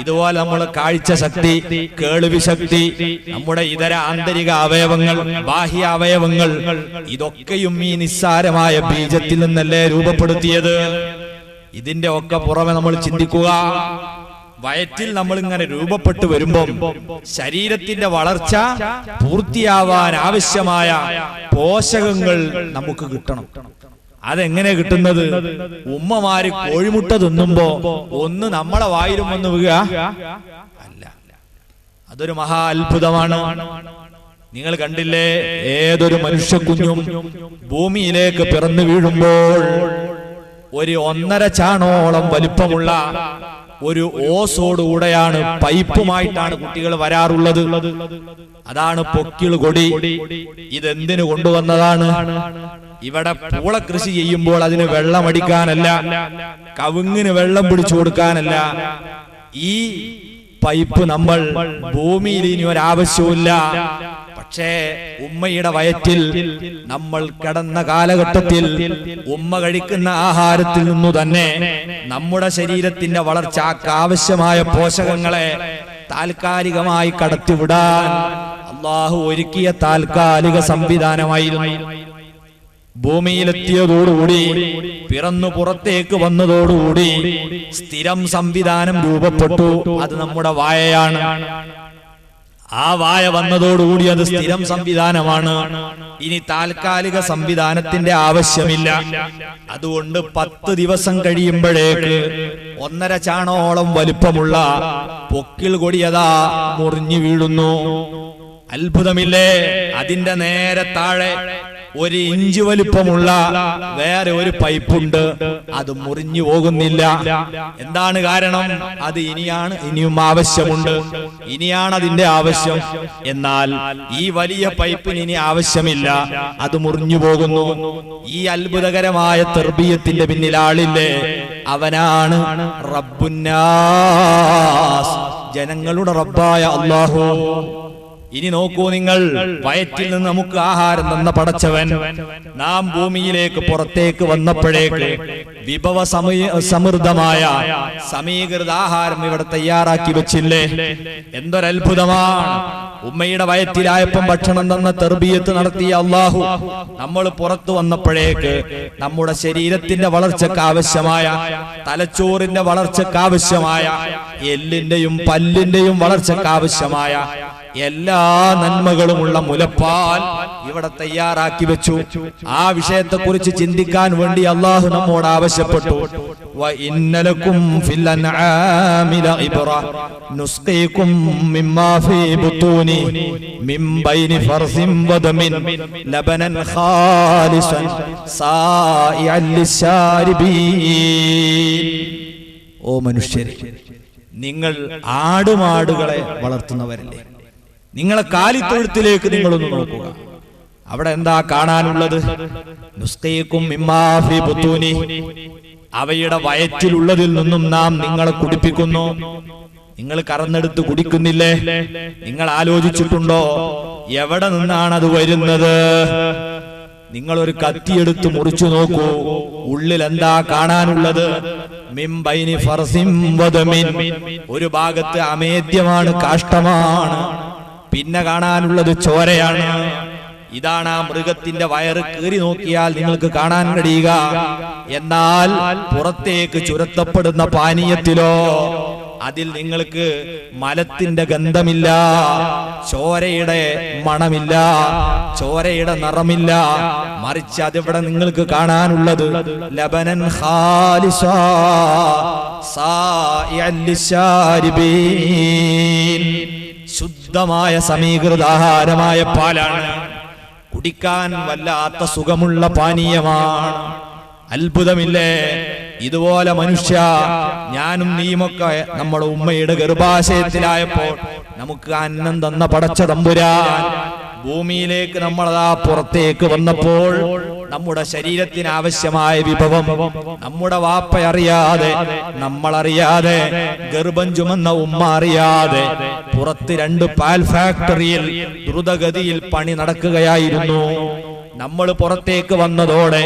ഇതുപോലെ നമ്മുടെ കാഴ്ച ശക്തി, കേൾവി ശക്തി, നമ്മുടെ ഇതര ആന്തരിക അവയവങ്ങൾ, ബാഹ്യ അവയവങ്ങൾ, ഇതൊക്കെയും ഈ നിസ്സാരമായ ബീജത്തിൽ നിന്നല്ലേ രൂപപ്പെടുത്തിയത്. ഇതിന്റെ ഒക്കെ പുറമെ നമ്മൾ ചിന്തിക്കുക, വയറ്റിൽ നമ്മൾ ഇങ്ങനെ രൂപപ്പെട്ടു വരുമ്പം ശരീരത്തിന്റെ വളർച്ച പൂർത്തിയാവാൻ ആവശ്യമായ പോഷകങ്ങൾ നമുക്ക് കിട്ടണം. അതെങ്ങനെ കിട്ടുന്നത്? ഉമ്മമാര് കോഴിമുട്ട തിന്നുമ്പോ ഒന്ന് നമ്മളെ വായിലും വന്ന് വീഴുക അല്ല, അതൊരു മഹാ അത്ഭുതമാണ്. നിങ്ങൾ കണ്ടില്ലേ, ഏതൊരു മനുഷ്യ കുഞ്ഞും ഭൂമിയിലേക്ക് പിറന്നു വീഴുമ്പോൾ ഒരു 1.5 ചാണോളം വലിപ്പമുള്ള ഒരു ഓസോടുകൂടെയാണ്, പൈപ്പുമായിട്ടാണ് കുട്ടികൾ വരാറുള്ളത്. അതാണ് പൊക്കിൾ കൊടി. ഇതെന്തിനു കൊണ്ടുവന്നതാണ്? ഇവിടെ പൂള കൃഷി ചെയ്യുമ്പോൾ അതിന് വെള്ളമടിക്കാനല്ല, കവുങ്ങിന് വെള്ളം പിടിച്ചു കൊടുക്കാനല്ല. ഈ പൈപ്പ് നമ്മൾ ഭൂമിയിൽ ഇനി ഒരാവശ്യമില്ല. പക്ഷേ ഉമ്മയുടെ വയറ്റിൽ നമ്മൾ കിടന്ന കാലഘട്ടത്തിൽ ഉമ്മ കഴിക്കുന്ന ആഹാരത്തിൽ നിന്നു തന്നെ നമ്മുടെ ശരീരത്തിന്റെ വളർച്ചയ്ക്ക് ആവശ്യമായ പോഷകങ്ങളെ താൽക്കാലികമായി കടത്തിവിടാൻ അല്ലാഹു ഒരുക്കിയ താൽക്കാലിക സംവിധാനമായിരുന്നു. ഭൂമിയിലെത്തിയതോടുകൂടി, പിറന്നു പുറത്തേക്ക് വന്നതോടുകൂടി സ്ഥിരം സംവിധാനം രൂപപ്പെട്ടു. അത് നമ്മുടെ വായയാണ്. ആ വായ വന്നതോടുകൂടി അത് സ്ഥിരം സംവിധാനമാണ്. ഇനി താൽക്കാലിക സംവിധാനത്തിന്റെ ആവശ്യമില്ല. അതുകൊണ്ട് 10 ദിവസം കഴിയുമ്പോഴേക്ക് 1.5 ചാണോളം വലിപ്പമുള്ള പൊക്കിൾ കൊടിയതാ മുറിഞ്ഞു വീഴുന്നു. അത്ഭുതമില്ലേ? അതിന്റെ നേരെ താഴെ 1 ഇഞ്ച് വലിപ്പമുള്ള വേറെ ഒരു പൈപ്പുണ്ട്. അത് മുറിഞ്ഞു പോകുന്നില്ല. എന്താണ് കാരണം? അത് ഇനിയും ആവശ്യമുണ്ട്. ഇനിയാണ് അതിന്റെ ആവശ്യം. എന്നാൽ ഈ വലിയ പൈപ്പിന് ഇനി ആവശ്യമില്ല, അത് മുറിഞ്ഞു പോകുന്നു. ഈ അത്ഭുതകരമായ തർബിയത്തിന്റെ പിന്നിൽ ആളില്ലേ? അവനാണ് റബ്ബുന്നാസ്, ജനങ്ങളുടെ റബ്ബായ അല്ലാഹു. ഇനി നോക്കൂ നിങ്ങൾ, വയറ്റിൽ നിന്ന് നമുക്ക് ആഹാരം തന്ന പടച്ചവൻ നാം ഭൂമിയിലേക്ക് പുറത്തേക്ക് വന്നപ്പോഴേക്ക് വിഭവ സമൃദ്ധമായ സമീകൃത ആഹാരം ഇവിടെ തയ്യാറാക്കി വെച്ചില്ലേ? എന്തൊരത്ഭുതമാണ്! ഉമ്മയുടെ വയറ്റിലായപ്പം ഭക്ഷണം തന്ന തർബിയത്ത് നടത്തിയ അല്ലാഹു നമ്മൾ പുറത്തു വന്നപ്പോഴേക്ക് നമ്മുടെ ശരീരത്തിന്റെ വളർച്ചയ്ക്ക് ആവശ്യമായ, തലച്ചോറിന്റെ വളർച്ചയ്ക്ക് ആവശ്യമായ, എല്ലിന്റെയും പല്ലിന്റെയും വളർച്ചയ്ക്ക് ആവശ്യമായ എല്ലാ നന്മകളുമുള്ള മുലപ്പാൽ ഇവിടെ തയ്യാറാക്കി വെച്ചു. ആ വിഷയത്തെക്കുറിച്ച് ചിന്തിക്കാൻ വേണ്ടി അല്ലാഹു നമ്മോട് ആവശ്യപ്പെട്ടു. വഇന്നലകും ഫിൽ അൻആമി ലഇബ്റ നുസ്ഖീകും മിമ്മാ ഫീ ബുതൂനി മിൻ ബൈനി ഫർസിൻ വദമിൻ ലബനൻ ഖാലിസൻ സായിഅൻ ലിശാരിബീൻ. ഓ മനുഷ്യരെ, നിങ്ങൾ ആടുമാടുകളെ വളർത്തുന്നവരല്ലേ? നിങ്ങളെ കാലിത്തൊഴുത്തിലേക്ക് നിങ്ങളൊന്ന് നോക്കുക. അവിടെ എന്താ കാണാനുള്ളത്? നുസ്ഖീകും മിമ്മാ ഫീ ബുതൂനി, അവയുടെ വയറ്റിലുള്ളതിൽ നിന്നും നാം നിങ്ങളെ കുടിപ്പിക്കുന്നു. നിങ്ങൾ കറന്നെടുത്ത് കുടിക്കുന്നില്ലേ? നിങ്ങൾ ആലോചിച്ചിട്ടുണ്ടോ എവിടെ നിന്നാണ് അത് വരുന്നത്? നിങ്ങൾ ഒരു കത്തിയെടുത്ത് മുറിച്ചു നോക്കൂ, ഉള്ളിൽ എന്താ കാണാനുള്ളത്? മിൻ ബൈനി ഫർസിൻ വദമിൻ, ഒരു ഭാഗത്ത് അമേദ്യമാണ്, കാഷ്ടമാണ്. പിന്നെ കാണാനുള്ളത് ചോരയാണ്. ഇതാണ് ആ മൃഗത്തിന്റെ വയറ് കീറി നോക്കിയാൽ നിങ്ങൾക്ക് കാണാൻ കഴിയുക. എന്നാൽ പുറത്തേക്ക് ചുരത്തപ്പെടുന്ന പാനീയത്തിലോ അതിൽ നിങ്ങൾക്ക് മലത്തിന്റെ ഗന്ധമില്ല, ചോരയുടെ മണമില്ല, ചോരയുടെ നിറമില്ല. മറിച്ച് അതിവിടെ നിങ്ങൾക്ക് കാണാനുള്ളത് ലബനൻ ഖാലിസാ സായിഅൻ ലിശാരിബീൻ, ശുദ്ധമായ സമീകൃത ആഹാരമായ പാലാണ്. കുടിക്കാൻ വല്ലാത്ത സുഖമുള്ള പാനീയമാണ്. അത്ഭുതമില്ലേ? ഇതുപോലെ മനുഷ്യ, ഞാനും നീയുമൊക്കെ നമ്മുടെ ഉമ്മയുടെ ഗർഭാശയത്തിലായപ്പോൾ നമുക്ക് അന്നം തന്ന പടച്ച തമ്പുരാൻ ഭൂമിയിലേക്ക് നമ്മളതാ പുറത്തേക്ക് വന്നപ്പോൾ നമ്മുടെ ശരീരത്തിന് ആവശ്യമായ വിഭവം നമ്മുടെ വാപ്പ അറിയാതെ, നമ്മളറിയാതെ, ഗർഭം ചുമന്ന ഉമ്മ അറിയാതെ പുറത്ത് 2 പാൽ ഫാക്ടറിയിൽ ദ്രുതഗതിയിൽ പണി നടക്കുകയായിരുന്നു. നമ്മൾ പുറത്തേക്ക് വന്നതോടെ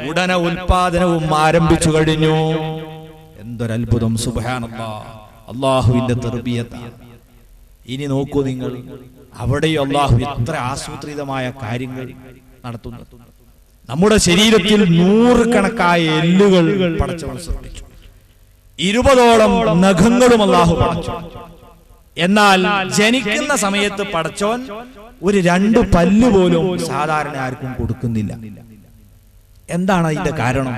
ഉടനെ ഉൽപാദനവും ആരംഭിച്ചു കഴിഞ്ഞു. എന്തൊരത്ഭുതം! സുബ്ഹാനല്ലാഹ്, അല്ലാഹുവിന്റെ തർബിയത്താണ്. ഇനി നോക്കൂ നിങ്ങൾ, അവിടെയും അല്ലാഹു എത്ര ആസൂത്രിതമായ കാര്യങ്ങൾ നടത്തുന്നു. നമ്മുടെ ശരീരത്തിൽ 100 കണക്കായ എല്ലുകൾ പടച്ചവൻ സൃഷ്ടിച്ചു. 20ഓളം നഖങ്ങളും അല്ലാഹു പടച്ചു. എന്നാൽ ജനിക്കുന്ന സമയത്ത് പടച്ചോൻ ഒരു 2 പല്ല് പോലും സാധാരണ ആർക്കും കൊടുക്കുന്നില്ല. എന്താണ് അതിന്റെ കാരണം?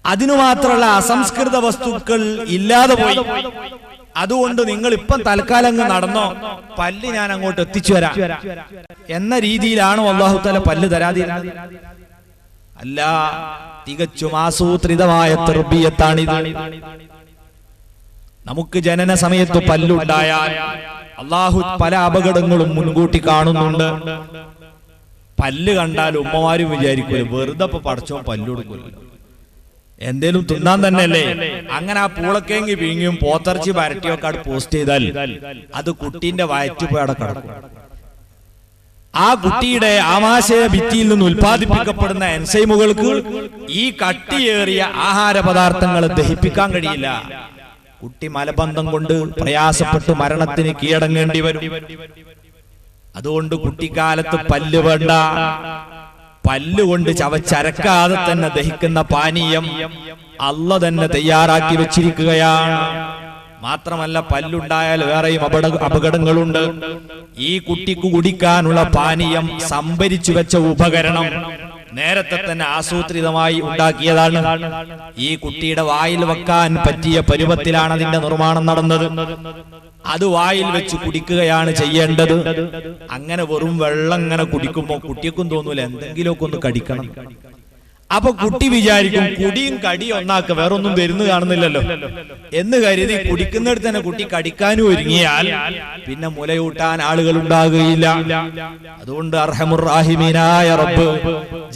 അതിനു മാത്രമുള്ള അസംസ്കൃത വസ്തുക്കൾ ഇല്ലാതെ പോയി. അതുകൊണ്ട് നിങ്ങൾ ഇപ്പം തൽക്കാലം നടന്നോ, പല്ല് ഞാൻ അങ്ങോട്ട് എത്തിച്ചു വരാം എന്ന രീതിയിലാണോ അല്ലാഹു തആല പല്ല് തരാതിരുന്നത്? അല്ല, തികച്ചും ആസൂത്രിതമായ തർബിയത്താണിത്. നമുക്ക് ജനന സമയത്ത് പല്ലുണ്ടായാൽ അല്ലാഹു പല അപകടങ്ങളും മുൻകൂട്ടി കാണുന്നുണ്ട്. പല്ല് കണ്ടാൽ ഉമ്മമാരും വിചാരിക്കുമല്ലോ, വെറുതെ പടച്ചോ പല്ല് കൊടുക്കുമല്ലോ, എന്തേലും തിന്നാൻ തന്നെയല്ലേ. അങ്ങനെ ആ പൂളക്കേങ്ങി പിഴിങ്ങിയും പോത്തിറച്ചി വരട്ടിയൊക്കെ അവിടെ പോസ്റ്റ് ചെയ്താൽ അത് കുട്ടീന്റെ വയറ്റിൽ പോയി അവിടെ കിടക്കും. ആ കുട്ടിയുടെ ആമാശയ ഭിത്തിയിൽ നിന്ന് ഉൽപ്പാദിപ്പിക്കപ്പെടുന്ന എൻസൈമുകൾക്ക് ഈ കട്ടിയേറിയ ആഹാര പദാർത്ഥങ്ങൾ ദഹിപ്പിക്കാൻ കഴിയില്ല. കുട്ടി മലബന്ധം കൊണ്ട് പ്രയാസപ്പെട്ട് മരണത്തിന് കീഴടങ്ങേണ്ടി വരും. അതുകൊണ്ട് കുട്ടിക്കാലത്ത് പല്ല് വേണ്ട. പല്ലുകൊണ്ട് ചവച്ചരക്കാതെ തന്നെ ദഹിക്കുന്ന പാനീയം അല്ലാഹു തന്നെ തയ്യാറാക്കി വെച്ചിരിക്കുകയാണ്. മാത്രമല്ല, പല്ലുണ്ടായാൽ വേറെയും അപകടങ്ങളുണ്ട്. ഈ കുട്ടിക്ക് കുടിക്കാനുള്ള പാനീയം സംഭരിച്ചു വെച്ച ഉപകരണം നേരത്തെ തന്നെ ആസൂത്രിതമായി ഉണ്ടാക്കിയതാണ്. ഈ കുട്ടിയുടെ വായിൽ വെക്കാൻ പറ്റിയ പരുവത്തിലാണ് അതിന്റെ നിർമ്മാണം നടന്നത്. അത് വായിൽ വെച്ച് കുടിക്കുകയാണ് ചെയ്യേണ്ടത്. അങ്ങനെ വെറും വെള്ളം ഇങ്ങനെ കുടിക്കുമ്പോ കുട്ടിക്കും തോന്നൂല എന്തെങ്കിലുമൊക്കെ ഒന്ന് കടിക്കണം. അപ്പൊ കുട്ടി വിചാരിക്കും കുടിയും കടിയും ഒന്നാക്ക, വേറൊന്നും വരുന്നു കാണുന്നില്ലല്ലോ എന്ന് കരുതി കുടിക്കുന്നിടത്ത് തന്നെ കുട്ടി കടിക്കാനും ഒരുങ്ങിയാൽ പിന്നെ മുലയൂട്ടാൻ ആളുകൾ ഉണ്ടാകുകയില്ല. അതുകൊണ്ട് അർഹമുർ റാഹിമീനായ റബ്ബ്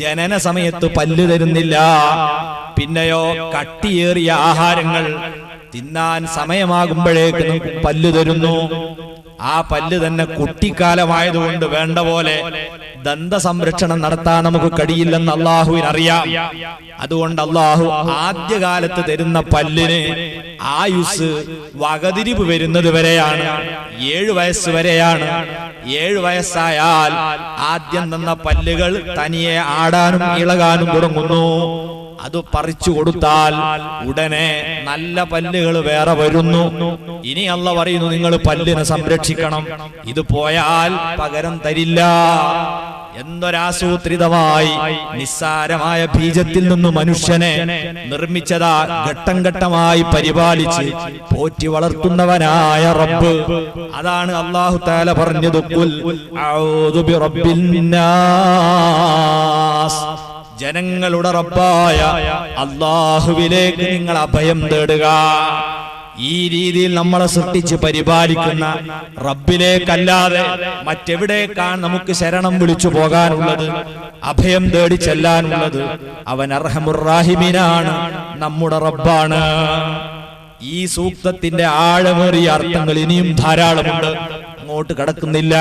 ജനന സമയത്ത് പല്ല് തരുന്നില്ല. പിന്നെയോ കട്ടിയേറിയ ആഹാരങ്ങൾ തിന്നാൻ സമയമാകുമ്പോഴേക്ക് നമുക്ക് പല്ല് തരുന്നു. ആ പല്ല് തന്നെ കുട്ടിക്കാലമായതുകൊണ്ട് വേണ്ട പോലെ ദന്ത സംരക്ഷണം നടത്താൻ നമുക്ക് കഴിയില്ലെന്ന് അള്ളാഹുവിനറിയാം. അതുകൊണ്ട് അള്ളാഹു ആദ്യകാലത്ത് തരുന്ന പല്ലിന് ആയുസ് വകതിരിവ് വരുന്നത് വരെയാണ്, 7 വയസ്സ് വരെയാണ്. 7 വയസ്സായാൽ ആദ്യം തന്ന പല്ലുകൾ തനിയെ ആടാനും ഇളകാനും തുടങ്ങുന്നു. അത് പറിച്ചു കൊടുത്താൽ ഉടനെ നല്ല പല്ലുകൾ വേറെ വരുന്നു. ഇനി അള്ളാഹു പറയുന്നു, നിങ്ങൾ പല്ലിനെ സംരക്ഷിക്കണം, ഇത് പോയാൽ പകരം തരില്ല. എന്തൊരാസൂത്രിതമായി നിസ്സാരമായ ബീജത്തിൽ നിന്ന് മനുഷ്യനെ നിർമ്മിച്ചതാ, ഘട്ടം ഘട്ടമായി പരിപാലിച്ച് പോറ്റി വളർത്തുന്നവനായ റബ്ബ്. അതാണ് അല്ലാഹു തആല പറഞ്ഞത്, ഖുൽ അഊദു ബിറബ്ബിൻ നാസ്, ജനങ്ങളുടെ റബ്ബായ അല്ലാഹുവിലേക്ക് നിങ്ങൾ അഭയം തേടുക. ഈ രീതിയിൽ നമ്മളെ സൃഷ്ടിച്ച് പരിപാലിക്കുന്ന റബ്ബിലേക്കല്ലാതെ മറ്റെവിടേക്കാണ് നമുക്ക് ശരണം വിളിച്ചു പോകാനുള്ളത്, അഭയം തേടി ചെല്ലാനുള്ളത്? അവൻ അർഹമുർ റാഹിമീനാണ്, നമ്മുടെ റബ്ബാണ്. ഈ സൂക്തത്തിന്റെ ആഴമേറിയ അർത്ഥങ്ങൾ ഇനിയും ധാരാളമുണ്ട്, അങ്ങോട്ട് കടക്കുന്നില്ല.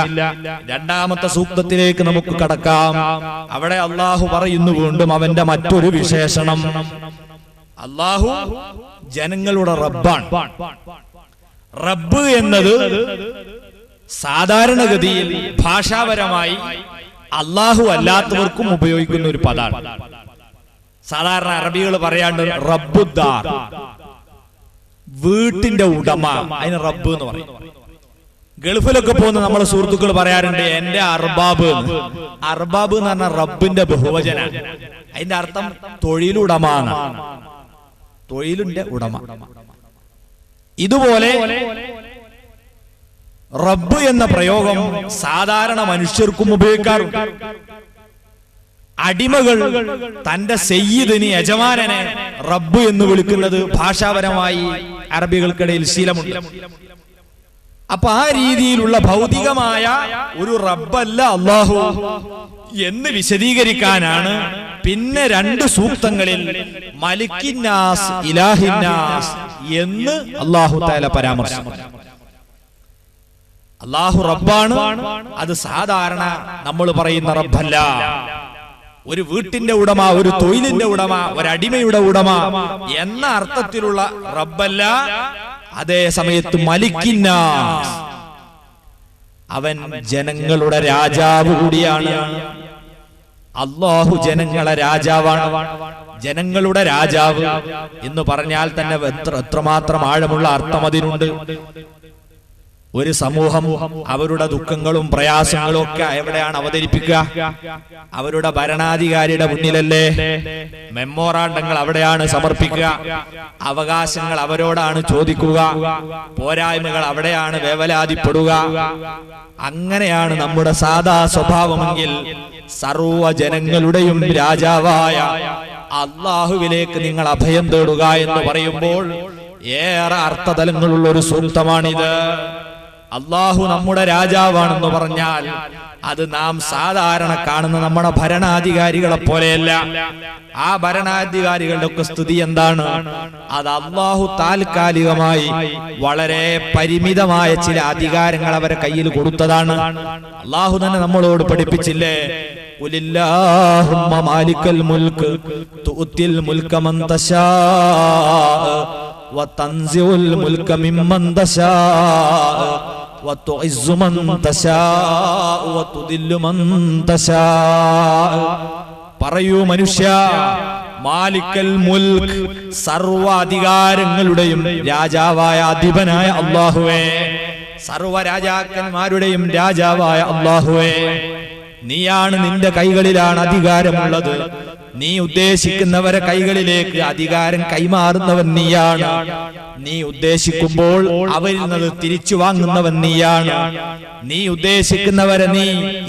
രണ്ടാമത്തെ സൂക്തത്തിലേക്ക് നമുക്ക് കടക്കാം. അവിടെ അള്ളാഹു പറയുന്നു വീണ്ടും അവന്റെ മറ്റൊരു വിശേഷണം. അള്ളാഹു ജനങ്ങളുടെ റബ്ബാണ്. റബ്ബ് എന്നത് സാധാരണഗതിയിൽ ഭാഷാപരമായി അള്ളാഹു അല്ലാത്തവർക്കും ഉപയോഗിക്കുന്ന ഒരു പദമാണ്. സാധാരണ അറബികൾ പറയാണ്ട് റബ്ബുദ്ദാർ, വീട്ടിന്റെ ഉടമ, അതിന് റബ്ബ് എന്ന് പറയും. ഗൾഫിലൊക്കെ പോകുന്ന നമ്മളെ സുഹൃത്തുക്കൾ പറയാറുണ്ട് എന്റെ അർബാബ്. അർബാബ് എന്ന് പറഞ്ഞാൽ റബ്ബിന്റെ ബഹുവചന. അതിന്റെ അർത്ഥം തൊഴിലുടമ, തൊഴിലിന്റെ ഉടമ. ഇതുപോലെ റബ്ബ് എന്ന പ്രയോഗം സാധാരണ മനുഷ്യർക്കും ഉപയോഗിക്കാറുണ്ട്. അടിമകൾ തന്റെ സയ്യിദിനെ, യജമാനനെ റബ്ബ് എന്ന് വിളിക്കുന്നത് ഭാഷാപരമായി അറബികൾക്കിടയിൽ ശീലമുണ്ട്. അപ്പൊ ആ രീതിയിലുള്ള ഭൗതികമായ ഒരു റബ്ബല്ല അല്ലാഹു എന്ന് വിശദീകരിക്കാനാണ് പിന്നെ 2 സൂക്തങ്ങളിൽ മലിക്കിന്നാസ്, ഇലാഹിന്നാസ് എന്ന് അല്ലാഹു തആല പരാമർശിച്ചു. അല്ലാഹു റബ്ബാണ്, അത് സാധാരണ നമ്മൾ പറയുന്ന റബ്ബല്ല. ഒരു വീട്ടിന്റെ ഉടമ, ഒരു തൊഴിലിന്റെ ഉടമ, ഒരു അടിമയുടെ ഉടമ എന്ന അർത്ഥത്തിലുള്ള റബ്ബല്ല. അതേ സമയത്ത് മലിക്കിന്നാസ്, അവൻ ജനങ്ങളുടെ രാജാവ് കൂടിയാണ്. അല്ലാഹു ജനങ്ങളെ രാജാവാണ്. ജനങ്ങളുടെ രാജാവ് എന്ന് പറഞ്ഞാൽ തന്നെ എത്രമാത്രം ആഴമുള്ള അർത്ഥം അതിനുണ്ട്. ഒരു സമൂഹം അവരുടെ ദുഃഖങ്ങളും പ്രയാസങ്ങളും ഒക്കെ എവിടെയാണ് അവതരിപ്പിക്കുക? അവരുടെ ഭരണാധികാരിയുടെ മുന്നിലല്ലേ? മെമ്മോറാണ്ടങ്ങൾ അവിടെയാണ് സമർപ്പിക്കുക. അവകാശങ്ങൾ അവരോടാണ് ചോദിക്കുക. പോരായ്മകൾ അവിടെയാണ് വേവലാതിപ്പെടുക. അങ്ങനെയാണ് നമ്മുടെ സാധാ സ്വഭാവമെങ്കിൽ സർവ്വ ജനങ്ങളുടെയും രാജാവായ അല്ലാഹുവിലേക്ക് നിങ്ങൾ അഭയം തേടുക എന്ന് പറയുമ്പോൾ ഏറെ അർത്ഥതലങ്ങളുള്ള ഒരു സൂക്തമാണിത്. അല്ലാഹു നമ്മുടെ രാജാവാണെന്ന് പറഞ്ഞാൽ അത് നാം സാധാരണ കാണുന്ന നമ്മുടെ ഭരണാധികാരികളെ പോലെയല്ല. ആ ഭരണാധികാരികളുടെ ഒക്കെ സ്ഥിതി എന്താണ്? അത് അല്ലാഹു താൽക്കാലികമായി വളരെ പരിമിതമായ ചില അധികാരങ്ങൾ അവരെ കയ്യിൽ കൊടുത്തതാണ്. അല്ലാഹു തന്നെ നമ്മളോട് പഠിപ്പിച്ചില്ലേ, ഖുലില്ലാഹുമ്മ മാലിക്കൽ മുൽക്ക് തുഅത്തിൽ മുൽക മൻ തശാ വതൻസിഉൽ മുൽക മിമ്മൻ തശാ വതുഇസ്സു മൻ തശാ വതുദില്ലു മൻ തശാ. പറയൂ മനുഷ്യ, മാലിക്കൽ മുൽക്ക്, സർവ അധികാരങ്ങളുടെയും രാജാവായ അധിപനായ അല്ലാഹുവേ, സർവ രാജാക്കന്മാരുടെയും രാജാവായ അല്ലാഹുവേ, നീയാണ്, നിന്റെ കൈകളിലാണ് അധികാരമുള്ളത്. നീ ഉദ്ദേശിക്കുന്നവരെ കൈകളിലേക്ക് അധികാരം കൈമാറുന്നവൻ നീയാണ്. നീ ഉദ്ദേശിക്കുമ്പോൾ അവരിൽ നിന്ന് തിരിച്ചു വാങ്ങുന്നവൻ നീയാണ്. നീ ഉദ്ദേശിക്കുന്നവരെ നീ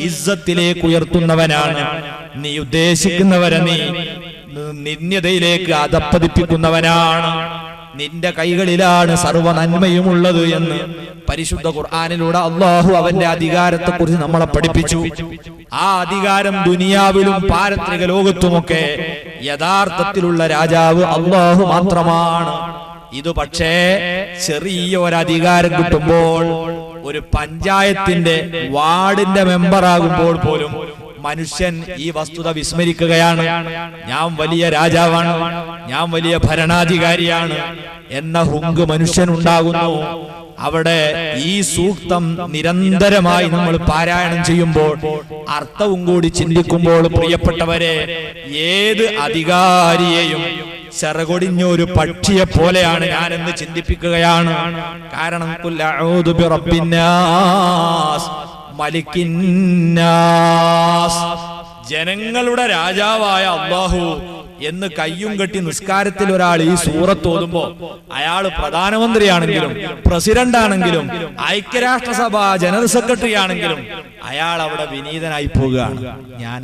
ഇസ്സത്തിലേക്ക് ഉയർത്തുന്നവനാണ്. നീ ഉദ്ദേശിക്കുന്നവരെ നീ നിന്ദ്യതയിലേക്ക് അധപ്പതിപ്പിക്കുന്നവനാണ്. നിന്റെ കൈകളിലാണ് സർവ്വ നന്മയുമുള്ളത് എന്ന് പരിശുദ്ധ ഖുർആനിലൂടെ അല്ലാഹു അവന്റെ അധികാരത്തെ കുറിച്ച് നമ്മളെ പഠിപ്പിച്ചു. ആ അധികാരം ദുനിയാവിലും പാരത്രിക ലോകത്തുമൊക്കെ യഥാർത്ഥത്തിലുള്ള രാജാവ് അല്ലാഹു മാത്രമാണ്. ഇത് പക്ഷേ ചെറിയ ഒരധികാരം കിട്ടുമ്പോൾ, ഒരു പഞ്ചായത്തിന്റെ വാർഡിന്റെ മെമ്പറാകുമ്പോൾ പോലും മനുഷ്യൻ ഈ വസ്തുത വിസ്മരിക്കുകയാണ്. ഞാൻ വലിയ രാജാവാണ്, ഞാൻ വലിയ ഭരണാധികാരിയാണ് എന്ന ഹുങ്ക് മനുഷ്യനുണ്ടാകുന്നു. അവിടെ ഈ സൂക്തം നിരന്തരമായി നമ്മൾ പാരായണം ചെയ്യുമ്പോൾ, അർത്ഥവും കൂടി ചിന്തിക്കുമ്പോൾ, പ്രിയപ്പെട്ടവരെ, ഏത് അധികാരിയെയും ചെറുകൊടിഞ്ഞ ഒരു പക്ഷിയെ പോലെയാണ് ഞാനെന്ന് ചിന്തിപ്പിക്കുകയാണ്. കാരണം ഖുൽ അഊദു ബിറബ്ബിന്നാസ് മലിക്കിന്നാസ്, ജനങ്ങളുടെ രാജാവായ അല്ലാഹു എന്ന് കയ്യും കെട്ടി നിസ്കാരത്തിൽ ഒരാൾ ഈ സൂറത്ത് ഓതുമ്പോ, അയാൾ പ്രധാനമന്ത്രിയാണെങ്കിലും പ്രസിഡന്റ് ആണെങ്കിലും ഐക്യരാഷ്ട്രസഭ ജനറൽ സെക്രട്ടറി ആണെങ്കിലും അയാൾ അവിടെ വിനീതനായി പോകുകയാണ്. ഞാൻ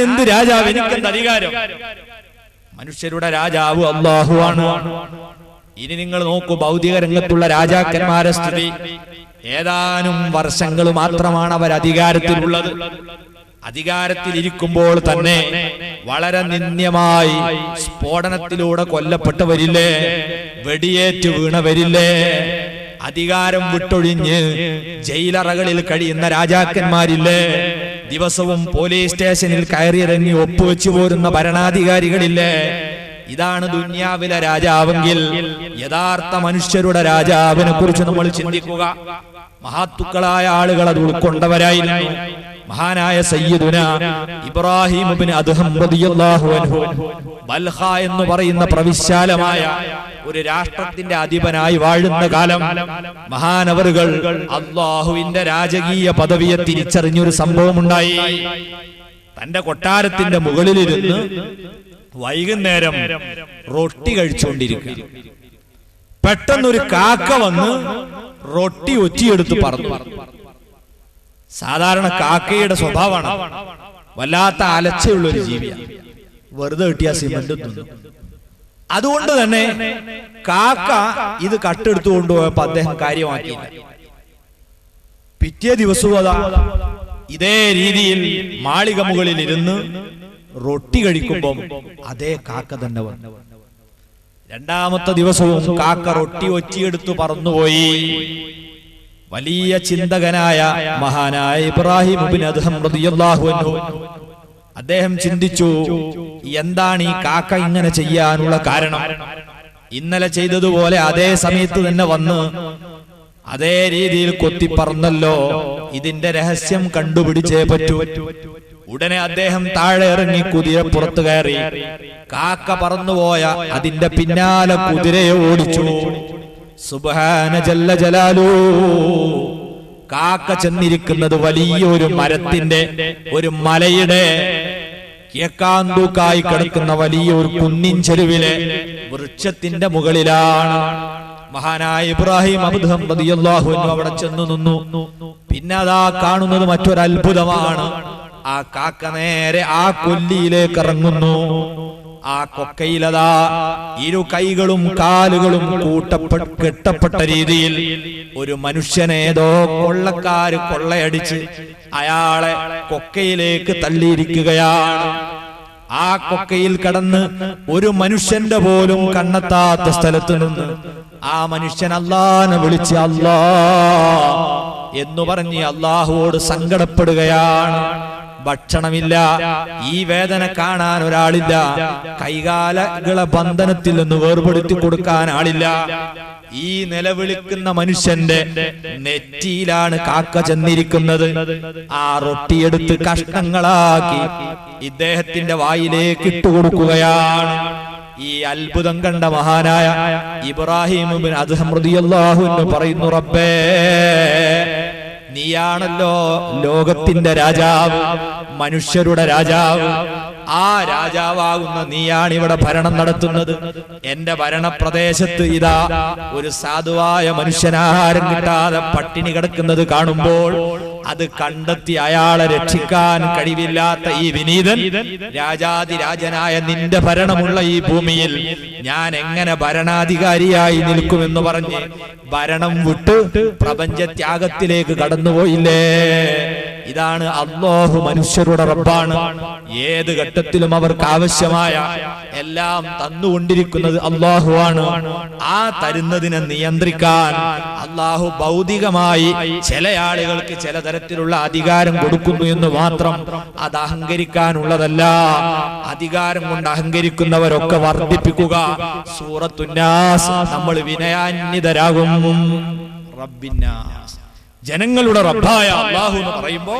എന്ത് രാജാവ്, എനിക്കെന്ത് അധികാരം? മനുഷ്യരുടെ രാജാവ് അല്ലാഹുവാണ്. ഇനി നിങ്ങൾ നോക്കൂ, ഭൗതിക രംഗത്തുള്ള രാജാക്കന്മാരെ സ്ഥിതി. ഏതാനും വർഷങ്ങൾ മാത്രമാണ് അവർ അധികാരത്തിലുള്ളത്. അധികാരത്തിലിരിക്കുമ്പോൾ തന്നെ വളരെ നിന്ദ്യമായി സ്ഫോടനത്തിലൂടെ കൊല്ലപ്പെട്ടവരില്ലേ, വെടിയേറ്റ് വീണവരില്ലേ, അധികാരം വിട്ടൊഴിഞ്ഞ് ജയിലറകളിൽ കഴിയുന്ന രാജാക്കന്മാരില്ലേ, ദിവസവും പോലീസ് സ്റ്റേഷനിൽ കയറിയിറങ്ങി ഒപ്പുവെച്ചു പോരുന്ന ഭരണാധികാരികളില്ലേ? ഇതാണ് ദുനിയാവിലെ രാജാവെങ്കിൽ യഥാർത്ഥ മനുഷ്യരുടെ രാജാവിനെ കുറിച്ച് നമ്മൾ ചിന്തിക്കുക. മഹാത്തുക്കളായ ആളുകൾ അത് ഉൾക്കൊണ്ടവരായിരുന്നു. മഹാനായ സയ്യിദുന ഇബ്രാഹിം ഇബ്നു അദ്ഹം റളിയല്ലാഹു അൻഹു ബൽഖ എന്ന് പറയുന്ന പ്രവിശാലമായ ഒരു രാഷ്ട്രത്തിന്റെ അധിപനായി വാഴുന്ന കാലം മഹാനവറുകൾ അല്ലാഹുവിന്റെ രാജകീയ പദവിയെ തിരിച്ചറിഞ്ഞൊരു സംഭവമുണ്ടായി. തന്റെ കൊട്ടാരത്തിന്റെ മുകളിലിരുന്ന് വൈകുന്നേരം റൊട്ടി കഴിച്ചുകൊണ്ടിരിക്കുക. പെട്ടെന്നൊരു കാക്ക വന്ന് റൊട്ടി ഒറ്റിയെടുത്ത് പറന്നു. സാധാരണ കാക്കയുടെ സ്വഭാവമാണ് വല്ലാത്ത അലച്ചയുള്ളൊരു ജീവിയാണ്, വെറുതെ കിട്ടിയ സിമന്റ് തിന്നു. അതുകൊണ്ട് തന്നെ കാക്ക ഇത് കട്ടെടുത്തു കൊണ്ടുപോയപ്പോ അദ്ദേഹം കാര്യമാക്കിയില്ല. പിറ്റേ ദിവസവും അതാ ഇതേ രീതിയിൽ മാളിക മുകളിൽ ഇരുന്ന് റൊട്ടി കഴിക്കുമ്പോൾ അതേ കാക്ക തന്നെ വന്നു. രണ്ടാമത്തെ ദിവസവും കാക്ക റൊട്ടി ഒറ്റിയെടുത്തു പറന്നുപോയി. വലിയ ചിന്തകനായ മഹാനായ ഇബ്രാഹിം ഇബ്നു അദ്ഹം റളിയല്ലാഹു അൻഹു അദ്ദേഹം ചിന്തിച്ചു, എന്താണ് ഈ കാക്ക ഇങ്ങനെ ചെയ്യാനുള്ള കാരണം? ഇന്നലെ ചെയ്തതുപോലെ അതേ സമയത്ത് തന്നെ വന്ന് അതേ രീതിയിൽ കൊത്തിപ്പറന്നല്ലോ, ഇതിന്റെ രഹസ്യം കണ്ടുപിടിച്ചേ പറ്റൂ. ഉടനെ അദ്ദേഹം താഴെ ഇറങ്ങി കുതിരപ്പുറത്ത് കയറി. കാക്ക പറന്നുപോയ അതിന്റെ പിന്നാലെ കുതിരയെ ഓടിച്ചു. സുബ്ഹാന ജല്ല ജലാലു. കാക്ക ചെന്നിരിക്കുന്നത് വലിയൊരു മരത്തിന്റെ, ഒരു മലയുടെ കിഴക്കാന്തൂക്കായി കിടക്കുന്ന വലിയൊരു കുന്നിൻ ചെരുവിലെ വൃക്ഷത്തിന്റെ മുകളിലാണ്. മഹാനായ ഇബ്രാഹിം അദ്ഹം റളിയല്ലാഹു അൻഹു അവിടെ ചെന്നു നിന്നു. പിന്നെ അതാ കാണുന്നത് മറ്റൊരു അത്ഭുതമാണ്. ആ കാക്ക നേരെ ആ കൊല്ലിയിലേക്ക് ഇറങ്ങുന്നു. ആ കൊക്കയിലതാ ഇരു കൈകളും കാലുകളും കെട്ടപ്പെട്ട രീതിയിൽ ഒരു മനുഷ്യനേതോ കൊള്ളക്കാര് കൊള്ളയടിച്ച് അയാളെ കൊക്കയിലേക്ക് തള്ളിയിരിക്കുകയാണ്. ആ കൊക്കയിൽ കടന്ന് ഒരു മനുഷ്യന്റെ പോലും കണ്ണെത്താത്ത സ്ഥലത്ത് നിന്ന് ആ മനുഷ്യൻ അല്ലാഹനെ വിളിച്ച് അല്ലാ എന്ന് പറഞ്ഞ് അല്ലാഹുവോട് സങ്കടപ്പെടുകയാണ്. ഭക്ഷണമില്ല, ഈ വേദന കാണാൻ ഒരാളില്ല, കൈകാലകളെ ബന്ധനത്തിൽ നിന്ന് വേർപെടുത്തി കൊടുക്കാൻ ആളില്ല. ഈ നിലവിളിക്കുന്ന മനുഷ്യന്റെ നെറ്റിയിലാണ് കാക്ക ചെന്നിരിക്കുന്നത്. ആ റൊട്ടിയെടുത്ത് കഷ്ണങ്ങളാക്കി ഇദ്ദേഹത്തിന്റെ വായിലേക്ക് ഇട്ടുകൊടുക്കുകയാണ്. ഈ അത്ഭുതം കണ്ട മഹാനായ ഇബ്രാഹിം ഇബ്നു അദ്ഹം റളിയല്ലാഹു അൻഹു പറയുന്നു, റബ്ബേ, നീയാണല്ലോ ലോകത്തിന്റെ രാജാവ്, മനുഷ്യരുടെ രാജാവ്. ആ രാജാവാകുന്ന നീയാണ് ഇവിടെ ഭരണം നടത്തുന്നത്. എന്റെ ഭരണപ്രദേശത്ത് ഇതാ ഒരു സാധുവായ മനുഷ്യനാഹാരം കിട്ടാതെ പട്ടിണി കിടക്കുന്നത് കാണുമ്പോൾ അത് കണ്ടെത്തി അയാളെ രക്ഷിക്കാൻ കഴിവില്ലാത്ത ഈ വിനീതൻ, രാജാതിരാജനായ നിന്റെ ഭരണമുള്ള ഈ ഭൂമിയിൽ ഞാൻ എങ്ങനെ ഭരണാധികാരിയായി നിൽക്കുമെന്ന് പറഞ്ഞ് ഭരണം വിട്ട് പ്രപഞ്ചത്യാഗത്തിലേക്ക് കടന്നുപോയില്ലേ ഇതാണ് അല്ലാഹു മനുഷ്യരുടെ റബ്ബാണ്. ഏത് ഘട്ടത്തിലും അവർക്ക് ആവശ്യമായ എല്ലാം തന്നുകൊണ്ടിരിക്കുന്നത് അല്ലാഹുവാണ്. ആ തരുന്നതിനെ നിയന്ത്രിക്കാൻ അല്ലാഹു ഭൗതികമായി ചില ആളുകൾക്ക് ചില തരത്തിലുള്ള അധികാരം കൊടുക്കുന്നു എന്ന് മാത്രം. അത് അഹങ്കരിക്കാനുള്ളതല്ല. അധികാരം കൊണ്ട് അഹങ്കരിക്കുന്നവരൊക്കെ വർദ്ധിപ്പിക്കുക. സൂറത്തുന്നാസ് നമ്മൾ വിനയാന്വിതരാകും. റബ്ബിന്നാസ്, ജനങ്ങളുടെ റബ്ബായ അല്ലാഹു എന്ന് പറയുമ്പോ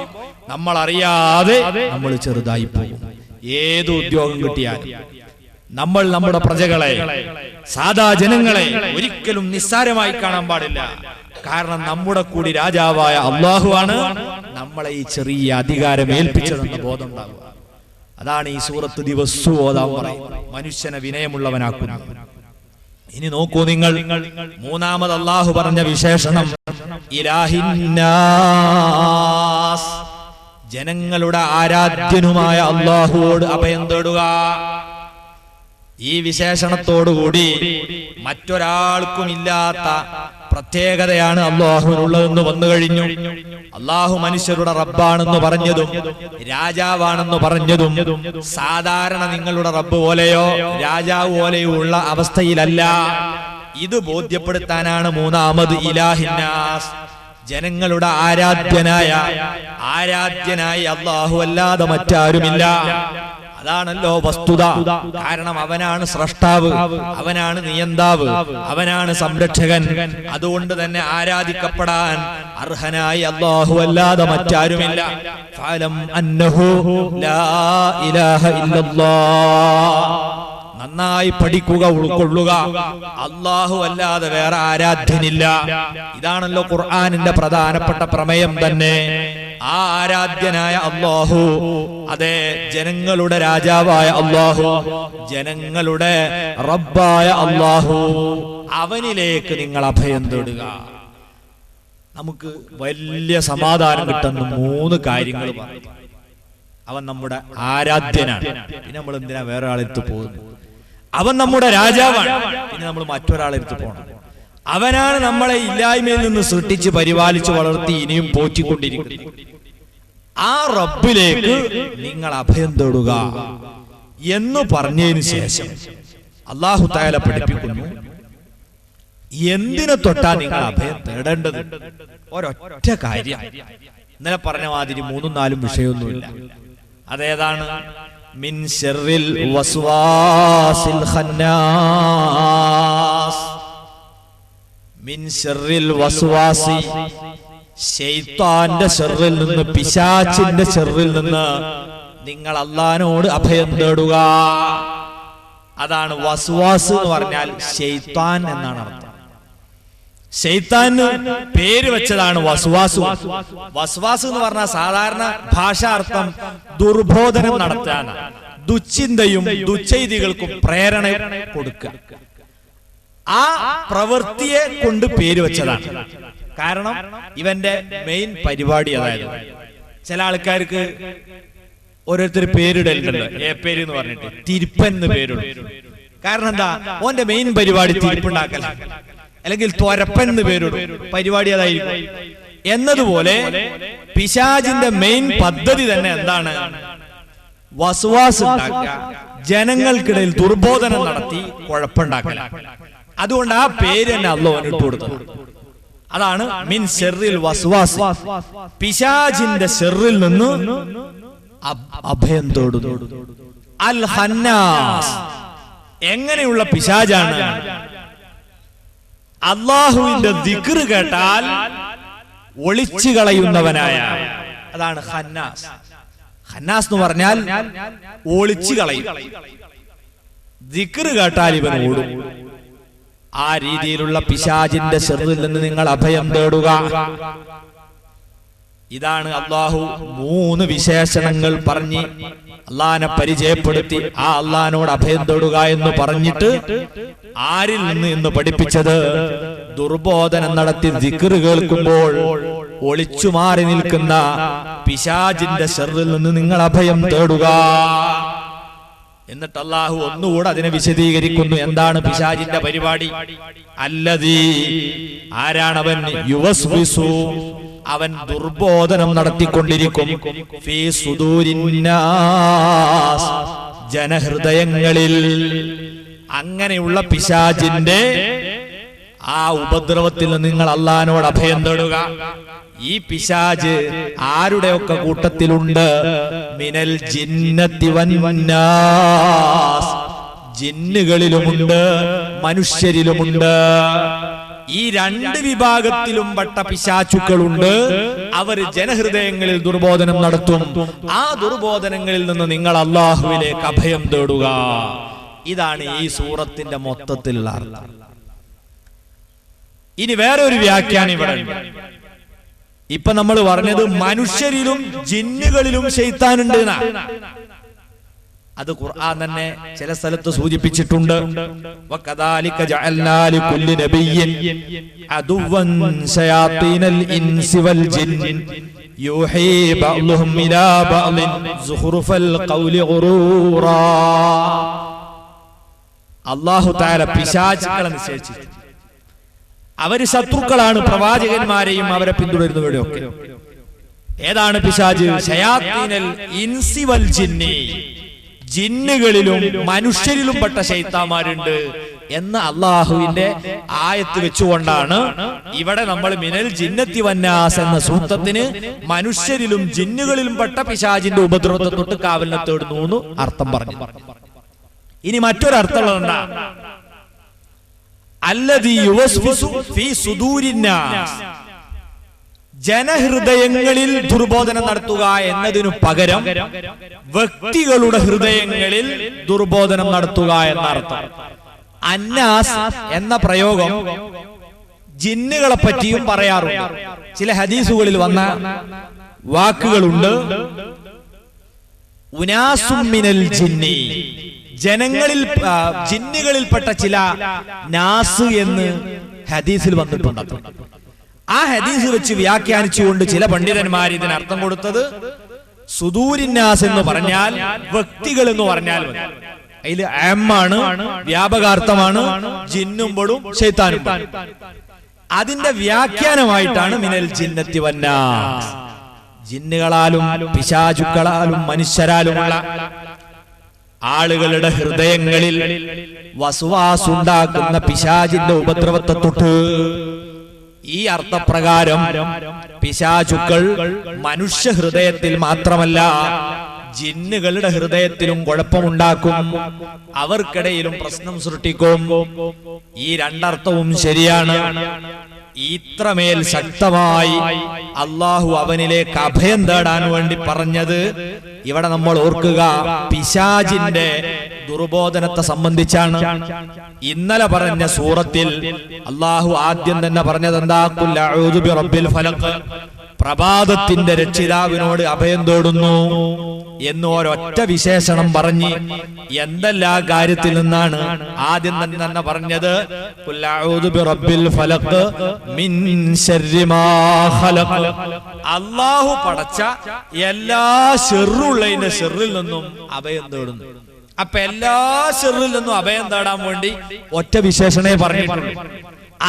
നമ്മൾ അറിയാതെ നമ്മൾ ചെറുതായി പോകും. ഏത് ഉദ്യോഗം കിട്ടിയാലും നമ്മൾ നമ്മുടെ പ്രജകളെ, സാധാ ജനങ്ങളെ ഒരിക്കലും നിസ്സാരമായി കാണാൻ പാടില്ല. കാരണം നമ്മുടെ കൂടി രാജാവായ അല്ലാഹുവാണ് നമ്മളെ ഈ ചെറിയ അധികാരം ഏൽപ്പിച്ചതെന്ന ബോധം ഉണ്ടാവുക. അതാണ് ഈ സൂറത്ത് ദിവസവും ഓതാൻ പറയുന്നത്, മനുഷ്യനെ വിനയമുള്ളവനാക്കുന്നു. ഇനി നോക്കൂ നിങ്ങൾ, മൂന്നാമത് അല്ലാഹു പറഞ്ഞ വിശേഷണം ഇലാഹിന്നാസ്, ജനങ്ങളുടെ ആരാധ്യനുമായ അല്ലാഹുവോട് അഭയം തേടുക. ഈ വിശേഷണത്തോടുകൂടി മറ്റൊരാൾക്കും ഇല്ലാത്ത പ്രത്യേകതയാണ് അല്ലാഹുവിനുള്ളതെന്ന് വന്നു കഴിഞ്ഞു. അല്ലാഹു മനുഷ്യരുടെ റബ്ബാണെന്ന് പറഞ്ഞതും രാജാവാണെന്ന് പറഞ്ഞതും സാധാരണ നിങ്ങളുടെ റബ്ബ് പോലെയോ രാജാവ് പോലെയോ ഉള്ള അവസ്ഥയിലല്ല. ഇത് ബോധ്യപ്പെടുത്താനാണ് മൂന്നാമത് ഇലാഹിന്നാസ്, ജനങ്ങളുടെ ആരാധ്യനായി അല്ലാഹു അല്ലാതെ മറ്റാരുമില്ല. അതാണല്ലോ വസ്തുത. കാരണം അവനാണ് സ്രഷ്ടാവ്, അവനാണ് നിയന്താവ്, അവനാണ് സംരക്ഷകൻ. അതുകൊണ്ട് തന്നെ ആരാധിക്കപ്പെടാൻ അർഹനായി അല്ലാഹു അല്ലാതെ മറ്റാരുമില്ല. ഫഅലം അന്നഹു ലാ ഇലാഹ ഇല്ലല്ലാഹ്, നന്നായി പഠിക്കുക, ഉൾക്കൊള്ളുക. അല്ലാഹു അല്ലാതെ വേറെ ആരാധ്യനില്ല. ഇതാണല്ലോ ഖുർആനിന്റെ പ്രധാനപ്പെട്ട പ്രമേയം തന്നെ. ആ ആരാധ്യനായ അല്ലാഹു, അതെ, ജനങ്ങളുടെ രാജാവായ അല്ലാഹു, ജനങ്ങളുടെ റബ്ബായ അല്ലാഹു, അവനിലേക്ക് നിങ്ങൾ അഭയം തേടുക. നമുക്ക് വലിയ സമാധാനം കിട്ടുന്ന 3 കാര്യങ്ങൾ പറഞ്ഞു. അവൻ നമ്മുടെ ആരാധ്യനാണ്. പിന്നെ നമ്മൾ എന്തിനാ വേറെ ആളെടുത്ത് പോകുന്നത്? അവൻ നമ്മുടെ രാജാവാണ്. പിന്നെ നമ്മൾ മറ്റൊരാളെടുത്ത് പോകണം. അവനാണ് നമ്മളെ ഇല്ലായ്മയിൽ നിന്ന് സൃഷ്ടിച്ച് പരിപാലിച്ച് വളർത്തി ഇനിയും പോറ്റിക്കൊണ്ടിരിക്കുന്നത്. ആ റബ്ബിലേക്ക് നിങ്ങൾ അഭയം തേടുക എന്ന് പറഞ്ഞതിന് ശേഷം അല്ലാഹു തആല പഠിപ്പിക്കുന്നു, എന്തിനെ തൊട്ടാ നിങ്ങൾ അഭയം തേടേണ്ടത്? ഒരൊറ്റ കാര്യം. ഇന്നലെ പറഞ്ഞ മാതിരി 3-4 വിഷയമൊന്നുമില്ല. അതേതാണ്? മിൻ ശർറിൽ വസ്വാസിൽ ഖന്നാസ്, മിൻ ശർറിൽ വസ്വാസി, ശൈത്താന്റെ ശർറിൽ നിന്ന്, പിശാചിന്റെ ശർറിൽ നിന്ന് നിങ്ങൾ അല്ലാഹുവിനോട് അഭയം തേടുക. അതാണ് വസ്വാസ് എന്ന് പറഞ്ഞാൽ ശൈത്താൻ എന്നാണ് അർത്ഥം. ശൈത്താന് പേര് വെച്ചതാണ് വസ്വാസ്. വസ്വാസ് എന്ന് പറഞ്ഞാൽ സാധാരണ ഭാഷാർത്ഥം ദുർബോധനം നടത്താൻ, ദുശ്ചിന്തയും ദുശ്ചൈതികൾക്കും പ്രേരണ കൊടുക്കുക. ആ പ്രവൃത്തിയെ കൊണ്ട് പേര് വെച്ചതാണ്. കാരണം ഇവന്റെ മെയിൻ പരിപാടി അതായത്, ചില ആൾക്കാർക്ക് ഓരോരുത്തർ പേരിടലുണ്ടല്ലോ, പേര് എന്ന് പറഞ്ഞിട്ട് തിരുപ്പൻ എന്ന് പേരിടും. കാരണം എന്താ? ഓന്റെ മെയിൻ പരിപാടി തിരുപ്പുണ്ടാക്കൽ, അല്ലെങ്കിൽ തൊരപ്പൻ എന്ന് പേരിടും, പരിപാടി അതായിരിക്കും. എന്നതുപോലെ പിശാചിന്റെ മെയിൻ പദ്ധതി തന്നെ എന്താണ്? വസ്വാസ് ഉണ്ടാക്കുക, ജനങ്ങൾക്കിടയിൽ ദുർബോധനം നടത്തി കുഴപ്പമുണ്ടാക്കൽ. അതുകൊണ്ട് ആ പേര് തന്നെ അല്ലാഹു ഇട്ടു കൊടുത്തത്. അതാണ് മിൻ ശർറിൽ വസ്വാസ്, പിശാചിന്റെ ശർറിൽ നിന്ന് അഭയം തേടുന്നു. അൽ ഖന്നാസ്, എങ്ങനെയുള്ള പിശാചാണ്? അല്ലാഹുവിന്റെ ദിക്ർ കേട്ടാൽ ഒളിച്ചു കളയുന്നവനായ, അതാണ് ഖന്നാസ്. ഖന്നാസ് എന്ന് പറഞ്ഞാൽ ഒളിച്ചു കളയും. ദിക്ർ കേട്ടാൽ ഇവൻ ഓടും. ആ രീതിയിലുള്ള പിശാചിന്റെ ശർറിൽ നിന്ന് നിങ്ങൾ അഭയം തേടുക. ഇതാണ് അല്ലാഹു 3 വിശേഷണങ്ങൾ പറഞ്ഞ് അല്ലാഹനെ പരിചയപ്പെടുത്തി ആ അല്ലാഹനോട് അഭയം തേടുക എന്ന് പറഞ്ഞിട്ട് ആരിൽ നിന്ന് എന്ന് പഠിപ്പിച്ചത്? ദുർബോധനം നടത്തി ദിക്ർ കേൾക്കുമ്പോൾ ഒളിച്ചു മാറി നിൽക്കുന്ന പിശാചിന്റെ ശർറിൽ നിന്ന് നിങ്ങൾ അഭയം തേടുക. എന്നിട്ട് അല്ലാഹു ഒന്നുകൂടെ അതിനെ വിശദീകരിക്കുന്നു. എന്താണ് പിശാചിന്റെ പരിപാടി? അല്ലദീ, ആരാണവൻ? യുവസ്വിസു, അവൻ ദുർബോധനം നടത്തിക്കൊണ്ടിരിക്കും ഫീ സുദൂരിന്നാസ്, ജനഹൃദയങ്ങളിൽ. അങ്ങനെയുള്ള പിശാചിന്റെ ആ ഉപദ്രവത്തിൽ നിങ്ങൾ അല്ലാഹുവിനോട് അഭയം തേടുക. ഈ പിശാച് ആരുടെയൊക്കെ കൂട്ടത്തിലുണ്ട്? മിനൽ ജിന്നത്തി വന്നാസ്, ജിന്നുകളിലുമുണ്ട് മനുഷ്യരിലുമുണ്ട്. ഈ രണ്ട് വിഭാഗത്തിലും പെട്ട പിശാചുക്കളുണ്ട്. അവർ ജനഹൃദയങ്ങളിൽ ദുർബോധനം നടത്തും. ആ ദുർബോധനങ്ങളിൽ നിന്ന് നിങ്ങൾ അല്ലാഹുവിലേക്ക് അഭയം തേടുക. ഇതാണ് ഈ സൂറത്തിന്റെ മൊത്തത്തിലുള്ള അർത്ഥം. ഇനി വേറൊരു വ്യാഖ്യാനം ഇവിടെ ഉണ്ട്. ഇപ്പൊ നമ്മൾ പറഞ്ഞത് മനുഷ്യരിലും ജിന്നുകളിലും ശൈത്താനുണ്ട്. അത് ഖുർആൻ തന്നെ ചില സ്ഥലത്ത് സൂചിപ്പിച്ചിട്ടുണ്ട്. വകദാലിക ജഅൽനാ ലികുല്ലി നബിയ്യിൻ അദുവ്വൻ ശയാത്തീനൽ ഇൻസി വൽ ജിന്ന് യൂഹീ ബഅ്ളുഹും ഇലാ ബഅ്ളിൻ സുഖ്റുഫൽ ഖൗലി ഗുറൂറാ. അല്ലാഹു തആല പിശാചുക്കളെ നിശ്ചയിച്ചിട്ടുണ്ട്. അവര് ശത്രുക്കളാണ് പ്രവാചകന്മാരെയും അവരെ പിന്തുടരുന്നവരെയും ഒക്കെ. ഏതാണ് പിശാച്? ശയാത്തീനൽ ഇൻസി വൽ ജിന്നി, ജിന്നുകളിലും മനുഷ്യരിലും പെട്ട ശൈത്താന്മാരുണ്ട് എന്ന അള്ളാഹുവിന്റെ ആയത്ത് വെച്ചുകൊണ്ടാണ് ഇവിടെ നമ്മൾ മിനൽ ജിന്നത്തി വന്നാസ് എന്ന സൂക്തത്തിന് മനുഷ്യരിലും ജിന്നുകളിലും പെട്ട പിശാചിന്റെ ഉപദ്രവത്തെ തൊട്ട് കാവലിനെ തേടുന്നു എന്ന് അർത്ഥം പറഞ്ഞു. ഇനി മറ്റൊരർത്ഥമുള്ളതെന്താ? അല്ലദീ യുവസ്വിസു ഫീ സുദൂരിന്നാസ്, ജനഹൃദയങ്ങളിൽ ദുർബോധനം നടത്തുക എന്നതിനു പകരം വ്യക്തികളുടെ ഹൃദയങ്ങളിൽ ദുർബോധനം നടത്തുക എന്നർത്ഥം. അന്നാസ് എന്ന പ്രയോഗം ജിന്നുകളെ പറ്റിയും പറയാറുണ്ട്. ചില ഹദീസുകളിൽ വന്ന വാക്കുകളുണ്ട്. ഉനാസും മിനൽ ജിന്നി, ജനങ്ങളിൽ ജിന്നുകളിൽപ്പെട്ട ചില നാസ് എന്ന് ഹദീസിൽ വന്നിട്ടുണ്ട്. ആ ഹദീസ് വെച്ച് വ്യാഖ്യാനിച്ചുകൊണ്ട് ചില പണ്ഡിതന്മാർ ഇതിനർത്ഥം കൊടുത്തത് സുദൂരിന്നാസ് എന്ന് പറഞ്ഞാൽ വ്യക്തികൾ എന്ന് പറഞ്ഞാൽ മതി. അതിൽ ആമാണ്, വ്യാപകാർത്ഥമാണ്, ജിന്നുമ്പോഴും ശൈത്താനും. അതിന്റെ വ്യാഖ്യാനമായിട്ടാണ് മിനൽ ജിന്നത്തി വന്നാസ്, ജിന്നുകളാലും പിശാചുക്കളാലും മനുഷ്യരാലുമുള്ള ആളുകളുടെ ഹൃദയങ്ങളിൽ വസ്വാസുണ്ടാക്കുന്ന പിശാചിന്റെ ഉപദ്രവത്തെ തൊട്ട്. ഈ അർത്ഥപ്രകാരം പിശാചുക്കൾ മനുഷ്യ ഹൃദയത്തിൽ മാത്രമല്ല ജിന്നുകളുടെ ഹൃദയത്തിലും കുഴപ്പമുണ്ടാക്കും, അവർക്കിടയിലും പ്രശ്നം സൃഷ്ടിക്കും. ഈ രണ്ടർത്ഥവും ശരിയാണ്. ഇത്രമേൽ ശക്തമായി അള്ളാഹു അവനിലേക്ക് അഭയം തേടാൻ വേണ്ടി പറഞ്ഞത് ഇവിടെ നമ്മൾ ഓർക്കുക പിശാചിന്റെ ദുർബോധനത്തെ സംബന്ധിച്ചാണ്. ഇന്നലെ പറഞ്ഞ സൂറത്തിൽ അള്ളാഹു ആദ്യം തന്നെ പറഞ്ഞത് എന്താ? ഖുൽ അഊദു ബിറബ്ബിൽ ഫലഖ്, പ്രഭാതത്തിന്റെ രക്ഷിതാവിനോട് അഭയം തേടുന്നു എന്ന് ഒരൊറ്റ വിശേഷണം പറഞ്ഞ് എന്തെല്ലാം കാര്യത്തിൽ നിന്നാണ് ആദ്യം തന്നെ പറഞ്ഞത്? ഖുൽ അഊദു ബിറബ്ബിൽ ഫലഖ് മിൻ ശർരി മാ ഖലഖ്, അല്ലാഹു പടച്ച എല്ലാ ശർറുള്ളതിന്റെ ശർറിൽ നിന്നും അഭയം തേടുന്നു. അപ്പൊ എല്ലാ ശർറിൽ നിന്നും അഭയം തേടാൻ വേണ്ടി ഒറ്റ വിശേഷണേ പറഞ്ഞിട്ടുള്ളൂ.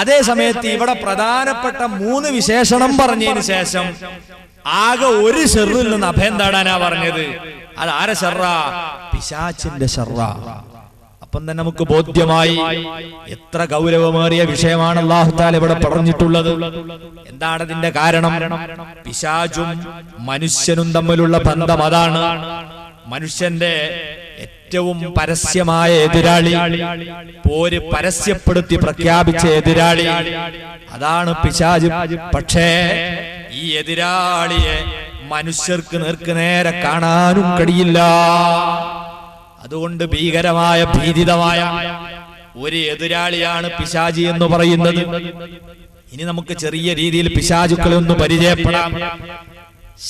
അതേ സമയത്ത് ഇവിടെ പ്രധാനപ്പെട്ട 3 വിശേഷണം പറഞ്ഞതിന് ശേഷം ആകെ ഒരു ശർറിൽ നിന്ന് അഭയം തേടാനാ പറഞ്ഞത്. അത് ആരെ ശർറാ? പിശാചിന്റെ ശർറാ. അപ്പം തന്നെ നമുക്ക് ബോധ്യമായി എത്ര ഗൗരവമേറിയ വിഷയമാണ് അല്ലാഹു തആല ഇവിടെ പറഞ്ഞിട്ടുള്ളത്. എന്താണ് അതിന്റെ കാരണം? പിശാചും മനുഷ്യനും തമ്മിലുള്ള ബന്ധം അതാണ്. മനുഷ്യന്റെ ഏറ്റവും പരസ്യമായ എതിരാളി, പോര് പരസ്യപ്പെടുത്തി പ്രഖ്യാപിച്ച എതിരാളി, അതാണ് പിശാച്. പക്ഷേ ഈ എതിരാളിയെ മനുഷ്യർക്ക് നേർക്കുനേരെ കാണാനും കഴിയില്ല. അതുകൊണ്ട് ഭീകരമായ ഭീതിതമായ ഒരു എതിരാളിയാണ് പിശാചി എന്ന് പറയുന്നത്. ഇനി നമുക്ക് ചെറിയ രീതിയിൽ പിശാചുക്കളെ ഒന്ന് പരിചയപ്പെടാം.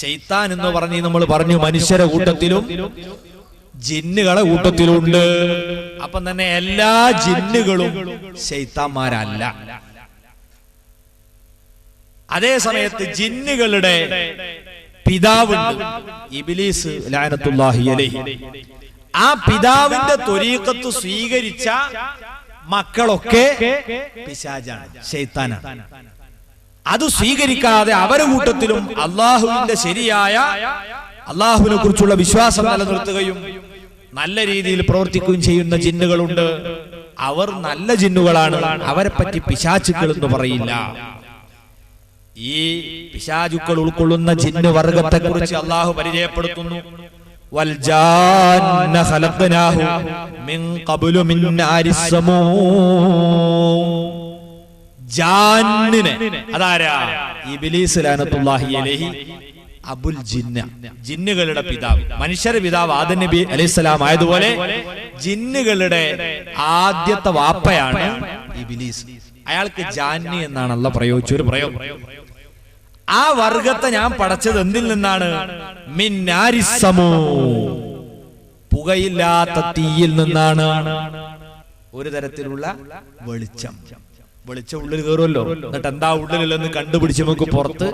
ശൈത്താൻ എന്ന് പറഞ്ഞ് നമ്മൾ പറഞ്ഞു മനുഷ്യരുടെ കൂട്ടത്തിലും ജിന്നുകളെ കൂട്ടത്തിലുണ്ട്. അപ്പം തന്നെ എല്ലാ ജിന്നുകളും ശൈത്താന്മാരല്ല. അതേ സമയത്ത് ജിന്നുകളുടെ പിതാവുണ്ട്, ഇബ്ലീസ് ലഅനത്തുല്ലാഹി അലൈഹി. ആ പിതാവിന്റെ ത്വരീഖത്ത് സ്വീകരിച്ച മക്കളൊക്കെ പിശാചാണ്, ശൈത്താനാണ്. അത് സ്വീകരിക്കാതെ അവരുടെ കൂട്ടത്തിലും അള്ളാഹുവിന്റെ ശരിയായ അള്ളാഹുവിനെ കുറിച്ചുള്ള വിശ്വാസം നിലനിർത്തുകയും നല്ല രീതിയിൽ പ്രവർത്തിക്കുകയും ചെയ്യുന്ന ജിന്നുകളുണ്ട്. അവർ നല്ല ജിന്നുകളാണ്, അവരെ പറ്റി പിശാചുക്കൾ എന്ന് പറയില്ല. ഈ പിശാചുക്കൾ ഉൾക്കൊള്ളുന്ന ജിന്ന് വർഗത്തെ കുറിച്ച് അള്ളാഹു പരിചയപ്പെടുത്തുന്നു. വൽജാന്ന ഖലഖനാഹു മിൻ ഖബ്ലു മിൻ നാരിസ് സമൂ. ജാന്നിനെ അതാരാ? ഇബ്ലീസ് ലഅനത്തുല്ലാഹി അലൈഹി അബുൽ ജിന്ന, ജിന്നുകളുടെ പിതാവ്. മനുഷ്യരുടെ പിതാവ് ആദം നബി അലൈഹിസ്സലാം ആയതുപോലെ ജിന്നുകളുടെ ആദ്യത്തെ വാപ്പയാണ് ഇബ്ലീസ്. അയാൾക്ക് ജാന്നി എന്നാണ് അല്ലാഹു പ്രയോഗിച്ച ഒരു പ്രയോഗം. ആ വർഗത്തെ ഞാൻ പടച്ചത് എന്തിൽ നിന്നാണ്? മിൻ നാരിസ് സമൂ, പുകയില്ലാത്ത തീയിൽ നിന്നാണ്. ഒരു തരത്തിലുള്ള വെളിച്ചം ഉള്ളിൽ കയറുമല്ലോ, എന്നിട്ട് എന്താ ഉള്ളിലെന്ന് കണ്ടുപിടിച്ച് നമുക്ക് പുറത്ത്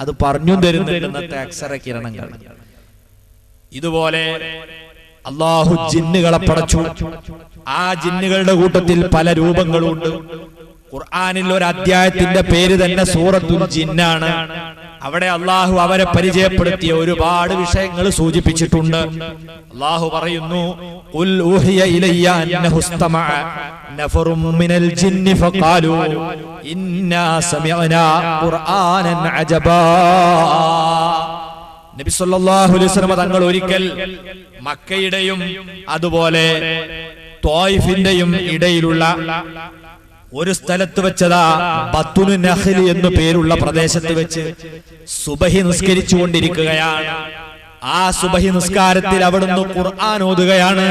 അത് പറഞ്ഞു തരുന്നുണ്ട് ഇന്നത്തെ അക്ഷര കിരണങ്ങൾ. ഇതുപോലെ അള്ളാഹു ജിന്നുകളെ പടച്ചു. ആ ജിന്നുകളുടെ കൂട്ടത്തിൽ പല രൂപങ്ങളുണ്ട്. ഖുർആനിൽ ഒരു അധ്യായത്തിന്റെ പേര് തന്നെ സൂറത്തുൽ ജിന്നാണ്. അവിടെ അള്ളാഹു അവരെ പരിചയപ്പെടുത്തിയ ഒരുപാട് വിഷയങ്ങൾ സൂചിപ്പിച്ചിട്ടുണ്ട്. അള്ളാഹു പറയുന്നു, ഖുൽ ഊഹിയ ഇലയ്യ അന്നഹു ഇസ്തമഅ നഫറും മിനൽ ജിന്നി ഫഖാലു ഇന്നാ സമിഅനാ ഖുർആനൻ അജബാ. നബി സല്ലല്ലാഹു അലൈഹി വസല്ലം തങ്ങൾ ഒരിക്കൽ മക്കയുടെയും അതുപോലെ ത്വായിഫിന്റെയും ഇടയിലുള്ള ഒരു സ്ഥലത്ത് വെച്ചതാ ബത്തുനു നഖ്ലി എന്നു പേരുള്ള പ്രദേശത്ത് വെച്ച് സുബഹി നിസ്കരിച്ചു കൊണ്ടിരിക്കുകയാണ്. ആ സുബഹി നിസ്കാരത്തിൽ അവിടുന്ന് ഖുർആൻ ഓതുകയാണ്.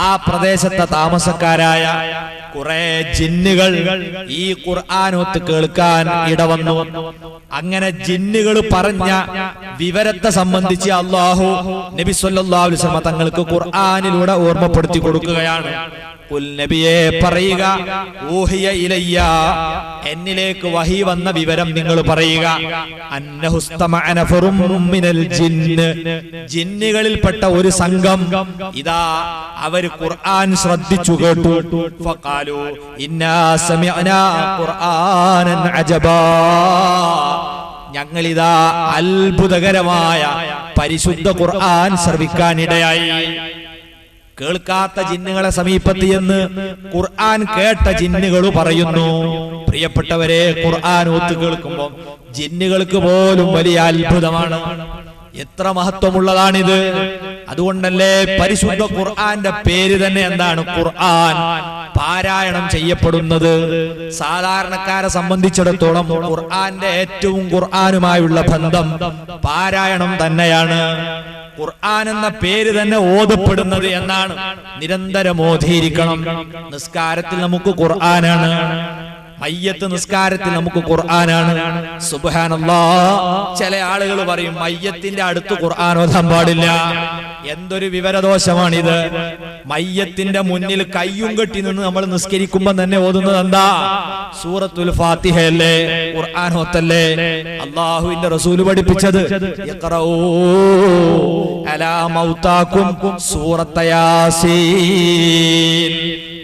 ആ പ്രദേശത്തെ താമസക്കാരായ കുറെ ജിന്നുകൾ ഈ ഖുർആനോത്ത് കേൾക്കാൻ ഇടവന്നു. അങ്ങനെ ജിന്നുകൾ പറഞ്ഞ വിവരത്തെ സംബന്ധിച്ച് അല്ലാഹു നബി സല്ലല്ലാഹു അലൈഹി വസല്ലം തങ്ങൾക്ക് ഖുർആനിലൂടെ ഓർമ്മപ്പെടുത്തി കൊടുക്കുകയാണ്. ഖുൽ നബിയെ പറയുക, ഊഹിയ ഇലയ്യ, എന്നിലേക്ക് വഹി വന്ന വിവരം നിങ്ങൾ പറയുക. അന്നഹു ഇസ്തമഅ നഫറും മിനൽ ജിന്ന്, ജിന്നുകളിൽപ്പെട്ട ഒരു സംഘം ഇതാ അവർ ഖുർആൻ ശ്രദ്ധിച്ചു കേട്ടു. ഫഖാലു ഇന്നാ സമിഅനാ ഖുർആനൻ അജബാ, ഞങ്ങളിതാ അത്ഭുതകരമായ പരിശുദ്ധ ഖുർആൻ ശ്രവിക്കാനിടയായി. കേൾക്കാത്ത ജിന്നുകളെ സമീപത്ത് എന്ന് ഖുർആൻ കേട്ട ജിന്നുകൾ പറയുന്നു. പ്രിയപ്പെട്ടവരെ, ഖുർആൻ ഓത്ത് കേൾക്കുമ്പോൾ ജിന്നുകൾക്ക് പോലും വലിയ അത്ഭുതമാണ്. എത്ര മഹത്വമുള്ളതാണിത്! അതുകൊണ്ടല്ലേ പരിശുദ്ധ ഖുർആന്റെ പേര് തന്നെ എന്താണ്? ഖുർആൻ. പാരായണം ചെയ്യപ്പെടുന്നത് സാധാരണക്കാരെ സംബന്ധിച്ചിടത്തോളം ഖുർആന്റെ ഏറ്റവും ഖുർആനുമായുള്ള ബന്ധം പാരായണം തന്നെയാണ്. ഖുർആൻ എന്ന പേര് തന്നെ ഓതപ്പെടുന്നത് എന്നാണ്. നിരന്തരം ഓതിയിരിക്കണം. നിസ്കാരത്തിൽ നമുക്ക് ഖുർആനാണ്, മയ്യത്ത് നിസ്കാരത്തിൽ നമുക്ക് ഖുർആനാണ്. സുബ്ഹാനല്ലാഹ്, ചില ആളുകൾ പറയും മയ്യത്തിന്റെ അടുത്ത് ഖുർആൻ ഓതാൻ പാടില്ല. എന്തൊരു വിവരദോഷമാണിത്! മയ്യത്തിന്റെ മുന്നിൽ കയ്യും കെട്ടി നിന്ന് നമ്മൾ നിസ്കരിക്കുമ്പോൾ തന്നെ ഓതുന്നത് എന്താ? സൂറത്തുൽ ഫാത്തിഹയല്ലേ, ഖുർആൻ ഓത്തല്ലേ? അല്ലാഹുവിന്റെ റസൂൽ പഠിപ്പിച്ചത് ഇഖ്റഊ അലാ മൗതാകും സൂറത്ത യാസീൻ,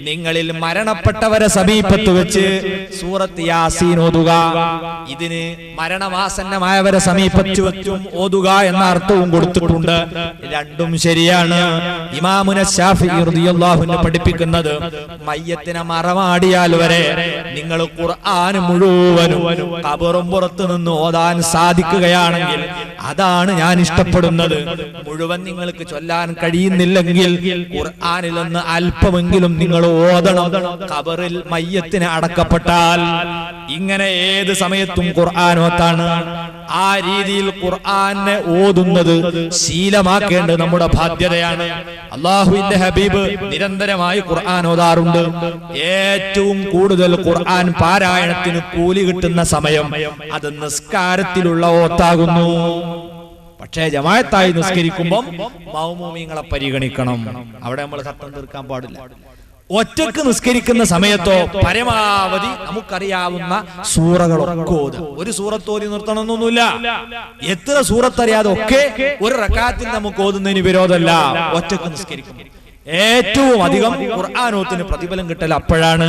നിങ്ങളിൽ മരണപ്പെട്ടവരെ സമീപത്ത് വെച്ച് സൂറത്ത് യാസീൻ ഓതുക. ഇതിന് മരണമാസന്നമായവരെ സമീപത്ത് വെച്ചും ഓതുക എന്ന അർത്ഥവും കൊടുത്തിട്ടുണ്ട്. രണ്ടും ശരിയാണ്. ഇമാമുന ശാഫിഈ റളിയല്ലാഹു അൻഹു പഠിപ്പിക്കുന്നത് മയ്യത്തിനെ മറമാടിയാൽ വരെ നിങ്ങൾ ഖുർആൻ മുഴുവനും ഖബറും പുറത്ത് നിന്ന് ഓതാൻ സാധിക്കുകയാണെങ്കിൽ അതാണ് ഞാൻ ഇഷ്ടപ്പെടുന്നത്. മുഴുവൻ നിങ്ങൾക്ക് ചൊല്ലാൻ കഴിയുന്നില്ലെങ്കിൽ ഖുർആനിൽ നിന്ന് അല്പമെങ്കിലും നിങ്ങൾ ഓതണം, ഖബറിൽ മയ്യത്തിന് അടക്കപ്പെട്ടാൽ. ഇങ്ങനെ ഏത് സമയത്തും ഖുർആൻ ഓത്താണ്. ആ രീതിയിൽ ഖുർആനെ ഓതുന്നത് ശീലമാക്കേണ്ടത് നമ്മുടെ ബാധ്യതയാണ്. അല്ലാഹുവിന്റെ ഹബീബ് നിരന്തരമായി ഖുർആൻ ഓതാറുണ്ട്. ഏറ്റവും കൂടുതൽ ഖുർആൻ പാരായണത്തിന് കൂലി കിട്ടുന്ന സമയം അത് നിസ്കാരത്തിലുള്ള ഓത്താകുന്നു. പക്ഷേ ജമാഅത്തായി നിസ്കരിക്കുമ്പോൾ മൗമൂമിങ്ങളെ പരിഗണിക്കണം. അവിടെ നമ്മൾ ഖത്തം തീർക്കാൻ പാടില്ല. ഒറ്റക്ക് നിസ്കരിക്കുന്ന സമയത്തോ പരമാവധി നമുക്കറിയാവുന്ന സൂറകളൊക്കെ ഓതുക. ഒരു സൂറത്ത് ഓതി നിർത്തണമെന്നൊന്നുമില്ല. എത്ര സൂറത്ത് അറിയാതെ ഒക്കെ ഒരു റക്അത്തിൽ നമുക്ക് ഓതുന്നതിന് വിരോധമല്ല. ഒറ്റക്ക് നിസ്കരിക്കും ഏറ്റവും അധികം ഖുർആനോത്തിന് പ്രതിഫലം കിട്ടൽ അപ്പോഴാണ്.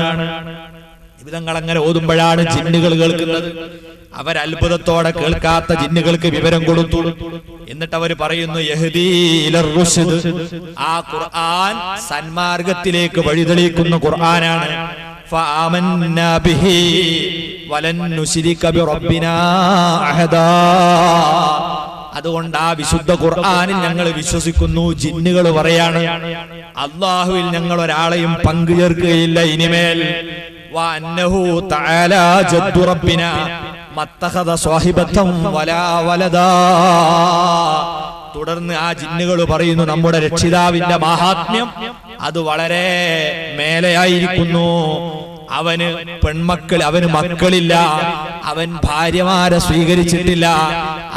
വിധങ്ങൾ അങ്ങനെ ഓതുമ്പോഴാണ് ജിന്നുകൾ കേൾക്കുന്നത്. അവരത്ഭുതത്തോടെ കേൾക്കാത്ത ജിന്നുകൾക്ക് വിവരം കൊടുത്തു. എന്നിട്ട് അവർ പറയുന്നു യഹ്ദീ ഇലർ റുശ്ദ്, ആ ഖുർആൻ സന്മാർഗത്തിലേക്ക് വഴിതെളിയിക്കുന്ന ഖുർആനാണ്. ഫആമന്നാ ബിഹി വലൻ നുശ്രിക ബിറബ്ബിനാ അഹദാ. അതുകൊണ്ട് ആ വിശുദ്ധ ഖുർആനിൽ ഞങ്ങൾ വിശ്വസിക്കുന്നു. ജിന്നുകൾ പറയാണ് അല്ലാഹുവിൽ ഞങ്ങൾ ഒരാളെയും പങ്കു ചേർക്കുകയില്ല ഇനിമേൽ. വഅന്നഹു തആലാ ജദ്ദു റബ്ബിനാ മത്തഖദ സ്വാഹിബതൻ വലാ വലദാ. തുടർന്ന് ആ ജിന്നുകൾ പറയുന്നു നമ്മുടെ രക്ഷിതാവിന്റെ മഹാത്മ്യം അത് വളരെ മേലെയായിരിക്കുന്നു. അവന് പെൺമക്കൾ, അവന് മക്കളില്ല, അവൻ ഭാര്യമാരെ സ്വീകരിച്ചിട്ടില്ല.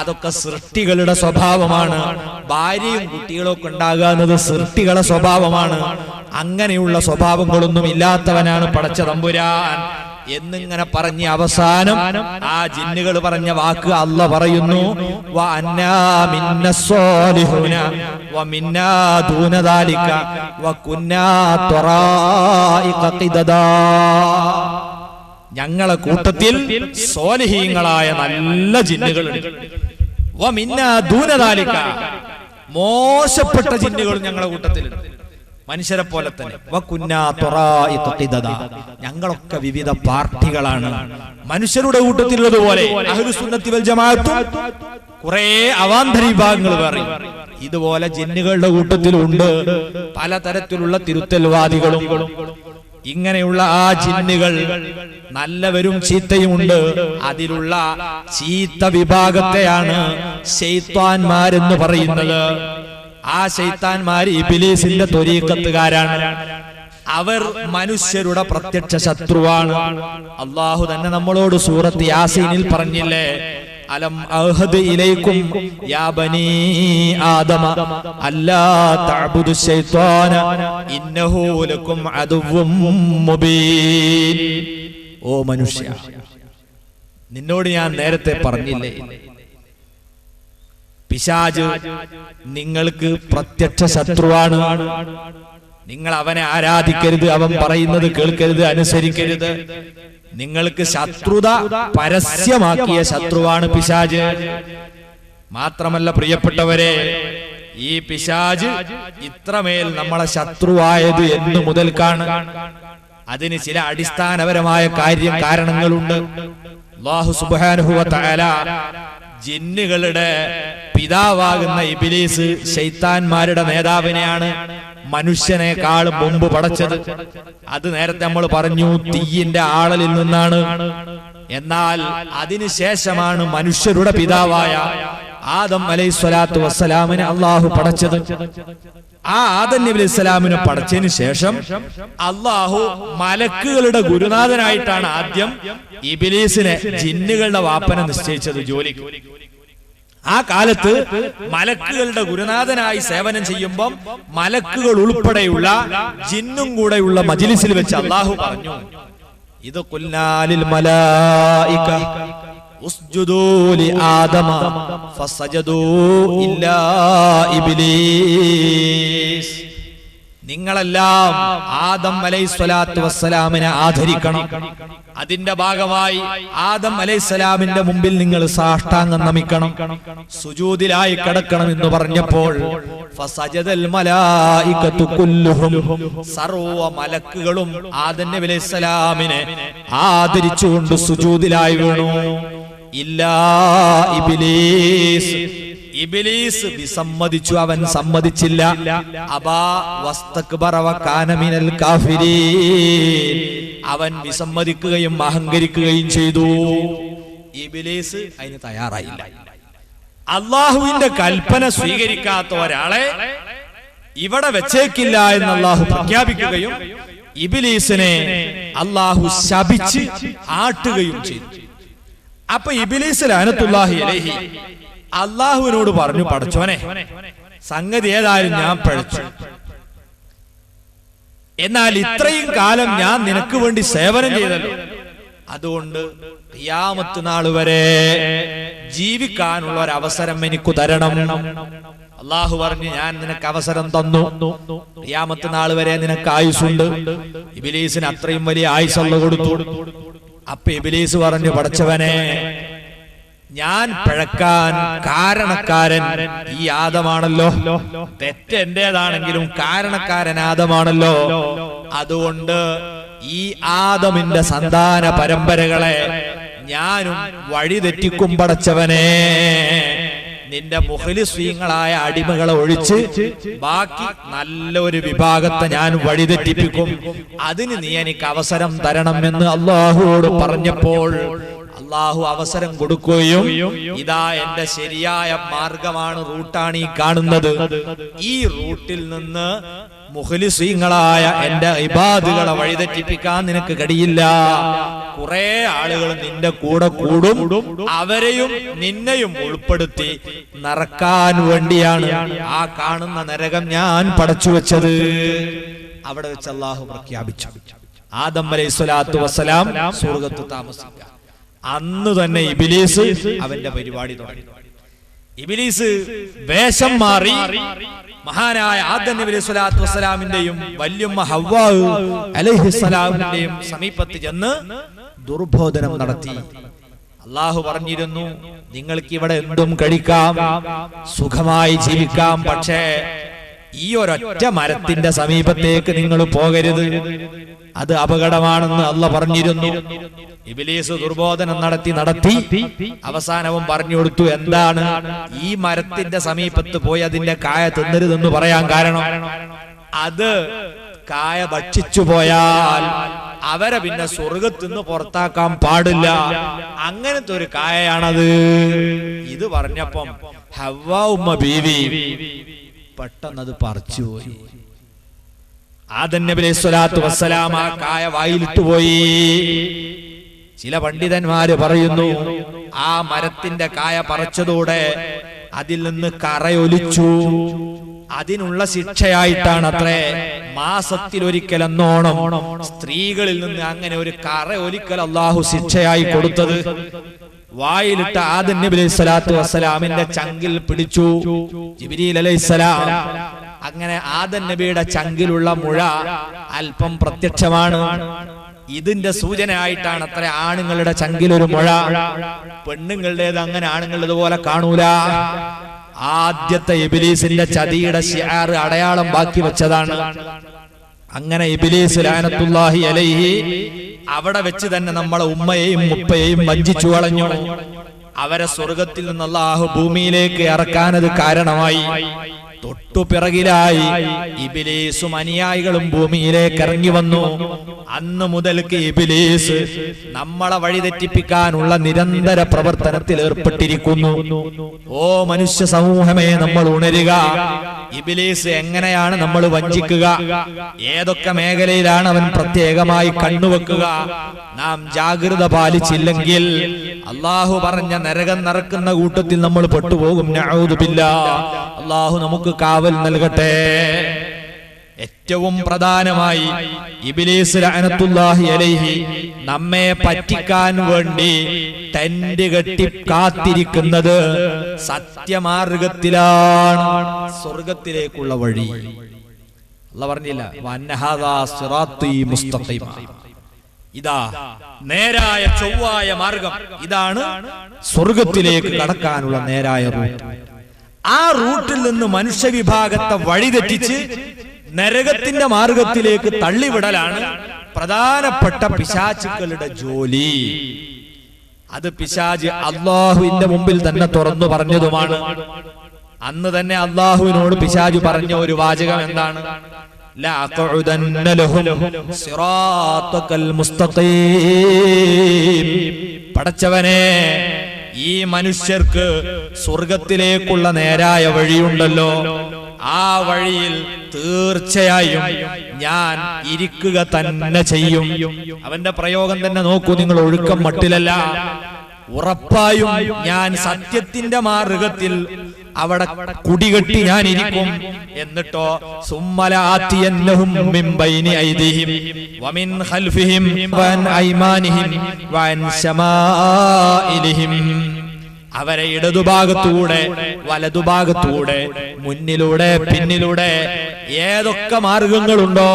അതൊക്കെ സൃഷ്ടികളുടെ സ്വഭാവമാണ്. ഭാര്യയും കുട്ടികളൊക്കെ ഉണ്ടാകുന്നത് സൃഷ്ടികളുടെ സ്വഭാവമാണ്. അങ്ങനെയുള്ള സ്വഭാവങ്ങളൊന്നും ഇല്ലാത്തവനാണ് പടച്ച തമ്പുരാൻ എന്നിങ്ങനെ പറഞ്ഞ് അവസാനം ആ ജിന്നുകൾ പറഞ്ഞ വാക്ക് അല്ലാഹ് പറയുന്നു വഅന്നാ മിന്നസ്സാലിഹൂന വമിന്നാ ദൂന ദാലിക വകുന്നാ ത്വറായിഖ ഖിദദാ. ഞങ്ങളെ കൂട്ടത്തിൽ സ്വാലിഹീങ്ങളായ നല്ല ജിന്നുകളുണ്ട്. വമിന്നാ ദൂന ദാലിക, മോശപ്പെട്ട ജിന്നുകളും ഞങ്ങളെ കൂട്ടത്തിലുണ്ട്, മനുഷ്യരെ പോലെ തന്നെ. ഞങ്ങളൊക്കെ വിവിധ പാർട്ടികളാണ്. മനുഷ്യരുടെ കൂട്ടത്തിലുള്ളതുപോലെ അഹ്ലു സുന്നത്തി വൽ ജമാഅത്തും കുറെ അവാന്തര വിഭാഗങ്ങൾ പറയും. ഇതുപോലെ ജിന്നുകളുടെ കൂട്ടത്തിലുണ്ട് പലതരത്തിലുള്ള തിരുത്തൽവാദികളും. ഇങ്ങനെയുള്ള ആ ജിന്നുകൾ നല്ലവരും ചീത്തയുമുണ്ട്. അതിലുള്ള ചീത്ത വിഭാഗത്തെയാണ് ശൈത്താന്മാരെന്ന് പറയുന്നത്. ആ ശൈത്താന്മാര് ഇബ്ലീസിന്റെ ത്വരീഖത്തുകാരാണ്. അവർ മനുഷ്യരുടെ പ്രത്യക്ഷ ശത്രുവാണ്. അല്ലാഹു തന്നെ നമ്മളോട് സൂറത്ത് യാസീനിൽ പറഞ്ഞില്ലേ, അലം അഹദ് ഇലൈക്കും യാ ബനീ ആദമ അല്ലാ തഅബുദു ശൈത്വാന ഇന്നഹു ലക്കും അദുവ്വും മുബീൻ. ഓ മനുഷ്യ, നിന്നോട് ഞാൻ നേരത്തെ പറഞ്ഞില്ലേ, പിശാച് നിങ്ങൾക്ക് പ്രത്യക്ഷ ശത്രുവാണ്. നിങ്ങൾ അവനെ ആരാധിക്കരുത്, അവൻ പറയുന്നത് കേൾക്കരുത്, അനുസരിക്കരുത്. നിങ്ങൾക്ക് ശത്രുത പരസ്യമാക്കിയ ശത്രുവാണ് പിശാച്. മാത്രമല്ല പ്രിയപ്പെട്ടവരെ, ഈ പിശാച് ഇത്രമേൽ നമ്മളെ ശത്രുവായത് എന്നു മുതൽക്കാണ്. അതിന് ചില അടിസ്ഥാനപരമായ കാരണങ്ങളുണ്ട്. അല്ലാഹു സുബ്ഹാനഹു വ തആല ജിന്നുകളുടെ പിതാവാകുന്ന ഇബ്ലീസ് ശൈത്താന്മാരുടെ നേതാവിനെയാണ് മനുഷ്യനേക്കാൾ മുമ്പ് പടച്ചത്. അത് നേരത്തെ നമ്മൾ പറഞ്ഞു തീയിന്റെ ആളലിൽ നിന്നാണ്. എന്നാൽ അതിനുശേഷമാണ് മനുഷ്യരുടെ പിതാവായ ആദം അലൈഹിസ്സലാത്തു വസ്സലാമിനെ അള്ളാഹു പടച്ചത്. ആ ആദം നബി അലൈഹിസ്സലാമിനെ പടച്ചതിന് ശേഷം അള്ളാഹു മലക്കുകളുടെ ഗുരുനാഥനായിട്ടാണ് ആദ്യം ഇബ്ലീസിനെ, ജിന്നുകളുടെ വാപ്പനെ നിശ്ചയിച്ചത് ജോലിക്ക്. ആ കാലത്ത് മലക്കുകളുടെ ഗുരുനാഥനായി സേവനം ചെയ്യുമ്പം മലക്കുകൾ ഉൾപ്പെടെയുള്ള ജിന്നും കൂടെയുള്ള മജ്ലിസിൽ വെച്ച് അള്ളാഹു പറഞ്ഞു, ഇത് ഖുൽനാലിൽ മലായിക ഉസ്ജുദൂ ലി ആദമ ഫസജദൂ ഇല്ലാ ഇബ്ലീസ്. നിങ്ങളെല്ലാം ആദം അലൈഹിസ്സലാത്തു വസ്സലാമിനെ ആദരിക്കണം. അതിന്റെ ഭാഗമായി ആദം അലൈഹിസ്സലാമിന്റെ മുമ്പിൽ നിങ്ങൾ സാഷ്ടാംഗം നമിക്കണം, സുജൂദിലായി കിടക്കണം എന്ന് പറഞ്ഞപ്പോൾ ഫസജദൽ മലായികതു കുല്ലുഹും, സർവ്വ മലക്കുകളും ആദം നബി അലൈഹിസ്സലാമിനെ ആദരിച്ചുകൊണ്ട് സുജൂദിലായി വീണു. ഇല്ലാ ഇബ്ലീസ്, ഇബ്ലീസ് വിസമ്മതിച്ചു, അവൻ സമ്മതിച്ചില്ല. അബാ വസ്തക്ബറ വകാന മിനൽ കാഫിരീൻ, അവൻ വിസമ്മതിക്കുകയും അഹങ്കരിക്കുകയും ചെയ്തു. ഇബ്ലീസ് അതിന് തയ്യാറായില്ല. അള്ളാഹുവിന്റെ കൽപ്പന സ്വീകരിക്കാത്ത ഒരാളെ ഇവിടെ വെച്ചേക്കില്ല എന്ന് അള്ളാഹു പ്രഖ്യാപിക്കുകയും ഇബ്ലീസിനെ അള്ളാഹു ശപിച്ച് ആട്ടുകയും ചെയ്തു. അപ്പൊ ഇബ്ലീസ് ലഅനത്തുല്ലാഹി അലൈഹി അള്ളാഹുവിനോട് പറഞ്ഞു, പടച്ചോനെ, സംഗതി ഏതായാലും ഞാൻ പഴച്ചു. എന്നാൽ ഇത്രയും കാലം ഞാൻ നിനക്ക് വേണ്ടി സേവനം ചെയ്തല്ലോ, അതുകൊണ്ട് ഖിയാമത്ത് നാൾ വരെ ജീവിക്കാനുള്ള ഒരു അവസരം എനിക്ക് തരണം. അള്ളാഹു പറഞ്ഞു, ഞാൻ നിനക്ക് അവസരം തന്നു, ഖിയാമത്ത് നാൾ വരെ നിനക്ക് ആയുസ്സുണ്ട്. ഇബ്ലീസിന് അത്രയും വലിയ ആയുസ് അല്ലാഹു കൊടുത്തു. അപ്പൊ ഇബ്ലീസ് പറഞ്ഞു, പടച്ചവനെ, ഞാൻ പിഴക്കാൻ കാരണക്കാരൻ ഈ ആദമാണല്ലോ. തെറ്റ് എന്റേതാണെങ്കിലും കാരണക്കാരൻ ആദമാണല്ലോ. അതുകൊണ്ട് ഈ ആദമിന്റെ സന്താന പരമ്പരകളെ ഞാനും വഴിതെറ്റിക്കും പടച്ചവനെ. നിന്റെ മുഖ്ലിസീങ്ങളായ അടിമകളെ ഒഴിച്ച് ബാക്കി നല്ലൊരു വിഭാഗത്തെ ഞാൻ വഴിതെറ്റിപ്പിക്കും. അതിന് നീ എനിക്ക് അവസരം തരണം എന്ന് അല്ലാഹുവോട് പറഞ്ഞപ്പോൾ അല്ലാഹു അവസരം കൊടുക്കുകയും ഇതാ എന്റെ ശരിയായ മാർഗമാണ്, റൂട്ടാണ് ഈ കാണുന്നത്. ഈ റൂട്ടിൽ നിന്ന് മുഖ്ലിസീങ്ങളായ എന്റെ ഇബാദുകളെ വഴിതെറ്റിപ്പിക്കാൻ നിനക്ക് കഴിയില്ല. കുറെ ആളുകൾ നിന്റെ കൂടെ കൂടും, അവരെയും നിന്നെയും ഉൾപ്പെടുത്തി നറക്കാൻ വേണ്ടിയാണ് ആ കാണുന്ന നരകം ഞാൻ പടച്ചു വെച്ചത്. അവിടെ വെച്ച് അല്ലാഹു പ്രഖ്യാപിച്ചു, ആദം അലൈഹിസ്സലാത്തു വസ്സലാം സ്വർഗ്ഗത്ത് താമസിക്കുക. അന്ന് തന്നെ ഇബ്ലീസ് അവന്റെ പരിപാടി തുടങ്ങി. ഇബ്ലീസ് വേഷം മാറി മഹാനായ ആദം നബി അലൈഹി സ്വലാത്തു വസ്സലാമിന്റെയും വല്യമ്മ ഹവ്വാ അലൈഹിസ്സലാമിന്റെയും സമീപത്ത് ചെന്ന് ദുർബോധനം നടത്തി. അല്ലാഹു പറഞ്ഞിരുന്നു, നിങ്ങൾക്ക് ഇവിടെ എന്തും കഴിക്കാം, സുഖമായി ജീവിക്കാം, പക്ഷേ ഈ ഒരൊറ്റ മരത്തിന്റെ സമീപത്തേക്ക് നിങ്ങൾ പോകരുത്, അത് അപകടമാണെന്ന് അല്ലാഹു പറഞ്ഞിരുന്നു. ഇബ്ലീസ് ദുർബോധനം നടത്തി അവസാനവും പറഞ്ഞു കൊടുത്തു, എന്താണ് ഈ മരത്തിന്റെ സമീപത്ത് പോയി അതിന്റെ കായ തിന്നരുതെന്ന് പറയാൻ കാരണം? അത് കായ ഭക്ഷിച്ചു പോയാൽ അവരെ പിന്നെ സ്വർഗത്തിന്ന് പുറത്താക്കാൻ പാടില്ല, അങ്ങനത്തെ ഒരു കായയാണത്. ഇത് പറഞ്ഞപ്പം ഹവ്വാ ഉമ്മ ബീവി പെട്ടെന്നത് പറിച്ചുപോയി. ആദം നബി അലൈഹി സ്വലാത്തു വസ്സലാം ആ കായ വായിലിട്ടുപോയി. ചില പണ്ഡിതന്മാര് പറയുന്നു, ആ മരത്തിന്റെ കായ പറിച്ചതോടെ അതിൽ നിന്ന് കറയൊലിച്ചു. അതിനുള്ള ശിക്ഷയായിട്ടാണ് അത്രേ മാസത്തിൽ ഒരിക്കലെന്നോണം സ്ത്രീകളിൽ നിന്ന് അങ്ങനെ ഒരു കറ ഒലിക്കൽ അല്ലാഹു ശിക്ഷയായി കൊടുത്തത്. വായിലിട്ട ആദം നബി അലൈഹി സ്വലാത്തു വസ്സലാമിന്റെ ചങ്കിൽ പിടിച്ചു ജിബ്രീൽ അലൈഹിസ്സലാം. അങ്ങനെ ആദം നബിയുടെ ചങ്കിലുള്ള മുഴ അല്പം പ്രത്യക്ഷമാണ്. ഇതിന്റെ സൂചനയായിട്ടാണ് അത്ര ആണുങ്ങളുടെ ചങ്കിലൊരു മുഴ, പെണ്ണുങ്ങളുടേത് അങ്ങനെ ആണുങ്ങളുടേതുപോലെ കാണൂല. ആദ്യത്തെ ഇബ്ലീസിന്റെ ചതിയുടെ ശിആർ അടയാളം ബാക്കി വെച്ചതാണ്. അങ്ങനെ ഇബ്ലീസ് ലഅനത്തുല്ലാഹി അലൈഹി അവിടെ വെച്ച് തന്നെ നമ്മളെ ഉമ്മയെയും ഉപ്പയെയും വഞ്ചിച്ചു കളഞ്ഞു. അവരെ സ്വർഗത്തിൽ നിന്ന് അല്ലാഹു ഭൂമിയിലേക്ക് ഇറക്കാനത് കാരണമായി. തൊട്ടുപിറകിലായി ഇബ്ലീസും അനുയായികളും ഭൂമിയിലേക്ക് ഇറങ്ങി വന്നു. അന്ന് മുതൽക്ക് ഇബ്ലീസ് നമ്മളെ വഴിതെറ്റിപ്പിക്കാനുള്ള നിരന്തര പ്രവർത്തനത്തിൽ ഏർപ്പെട്ടിരിക്കുന്നു. ഓ മനുഷ്യ സമൂഹമേ, നമ്മൾ ഉണരുക. ഇബ്ലീസ് എങ്ങനെയാണ് നമ്മൾ വഞ്ചിക്കുക, ഏതൊക്കെ മേഖലയിലാണ് അവൻ പ്രത്യേകമായി കണ്ണുവെക്കുക, നാം ജാഗ്രത പാലിച്ചില്ലെങ്കിൽ അല്ലാഹു പറഞ്ഞ നരകം നടക്കുന്ന കൂട്ടത്തിൽ നമ്മൾ പെട്ടുപോകും. നഊദു ബില്ലാഹ്. അല്ലാഹു നമുക്ക് കാവൽ നൽകട്ടെ. ഏറ്റവും പ്രധാനമായി ഇബ്ലീസ് ലഅനത്തുല്ലാഹി അലൈഹി നമ്മെ പറ്റിക്കാൻ വേണ്ടി ടെന്റ് കെട്ടി കാത്തിരിക്കുന്നത് സത്യമാർഗത്തിലാണ്, സ്വർഗത്തിലേക്കുള്ള വഴി. അല്ലാഹു പറഞ്ഞില്ല, വന്നഹാദാ സിറാത്തി മുസ്തഖീമ, ഇതാ നേരായ ചൊവ്വായ മാർഗം, ഇതാണ് സ്വർഗത്തിലേക്ക് കടക്കാനുള്ള നേരായ റൂട്ട്. ആ റൂട്ടിൽ നിന്ന് മനുഷ്യവിഭാഗത്തെ വഴിതെറ്റിച്ച് നരകത്തിന്റെ മാർഗത്തിലേക്ക് തള്ളിവിടലാണ് പ്രധാനപ്പെട്ട പിശാചുക്കളുടെ ജോലി. അത് പിശാച് അല്ലാഹുവിന്റെ മുമ്പിൽ തന്നെ തുറന്നു പറഞ്ഞതുമാണ്. അന്ന് തന്നെ അല്ലാഹുവിനോട് പിശാച് പറഞ്ഞ ഒരു വാചകം എന്താണ്? ലഅഖഉദന്ന ലഹും സിറാത്തകൽ മുസ്തഖീം. പടച്ചവനെ, ഈ മനുഷ്യർക്ക് സ്വർഗത്തിലേക്കുള്ള നേരായ വഴിയുണ്ടല്ലോ, ആ വഴിയിൽ തീർച്ചയായും ഞാൻ ഇരിക്കുക തന്നെ ചെയ്യും. അവന്റെ പ്രയോഗം തന്നെ നോക്കൂ നിങ്ങൾ, ഒഴുക്കം മട്ടിലല്ല. ഉറപ്പായും ഞാൻ സത്യത്തിന്റെ മാർഗത്തിൽ അവിടെ കുടികെട്ടി ഞാൻ ഇരിക്കും. എന്നിട്ടോ സുമ്മലാത്തിയന്നഹും മിൻ ബൈനി ഐദിഹിം വമിൻ ഖൽഫിഹിം വഅൻ ഐമാനിഹിം വഅൻ ശമാഇലിഹിം. അവരെ ഇടതുഭാഗത്തൂടെ വലതുഭാഗത്തൂടെ മുന്നിലൂടെ പിന്നിലൂടെ ഏതൊക്കെ മാർഗങ്ങളുണ്ടോ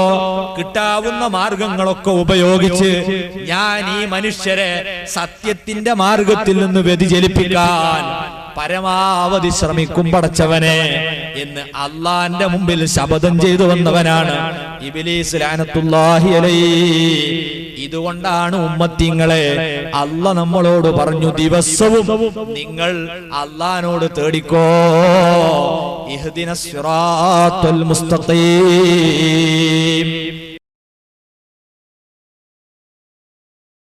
കിട്ടാവുന്ന മാർഗങ്ങളൊക്കെ ഉപയോഗിച്ച് ഞാൻ ഈ മനുഷ്യരെ സത്യത്തിന്റെ മാർഗത്തിൽ നിന്ന് വ്യതിചലിപ്പിക്കാൻ പരമാവധി ശ്രമിക്കും പടച്ചവനെ എന്ന് അള്ളാന്റെ മുമ്പിൽ ശപഥം ചെയ്തു വന്നവനാണ് ഇബ്ലീസ് ലഅനത്തുല്ലാഹി അലൈഹി. ഇതുകൊണ്ടാണ് ഉമ്മത്തിങ്ങളെ അള്ളാ നമ്മളോട് പറഞ്ഞു, ദിവസവും നിങ്ങൾ അള്ളാനോട് തേടിക്കോ, ഇഹ്ദിനസ് സിറാത്തുൽ മുസ്തഖീം.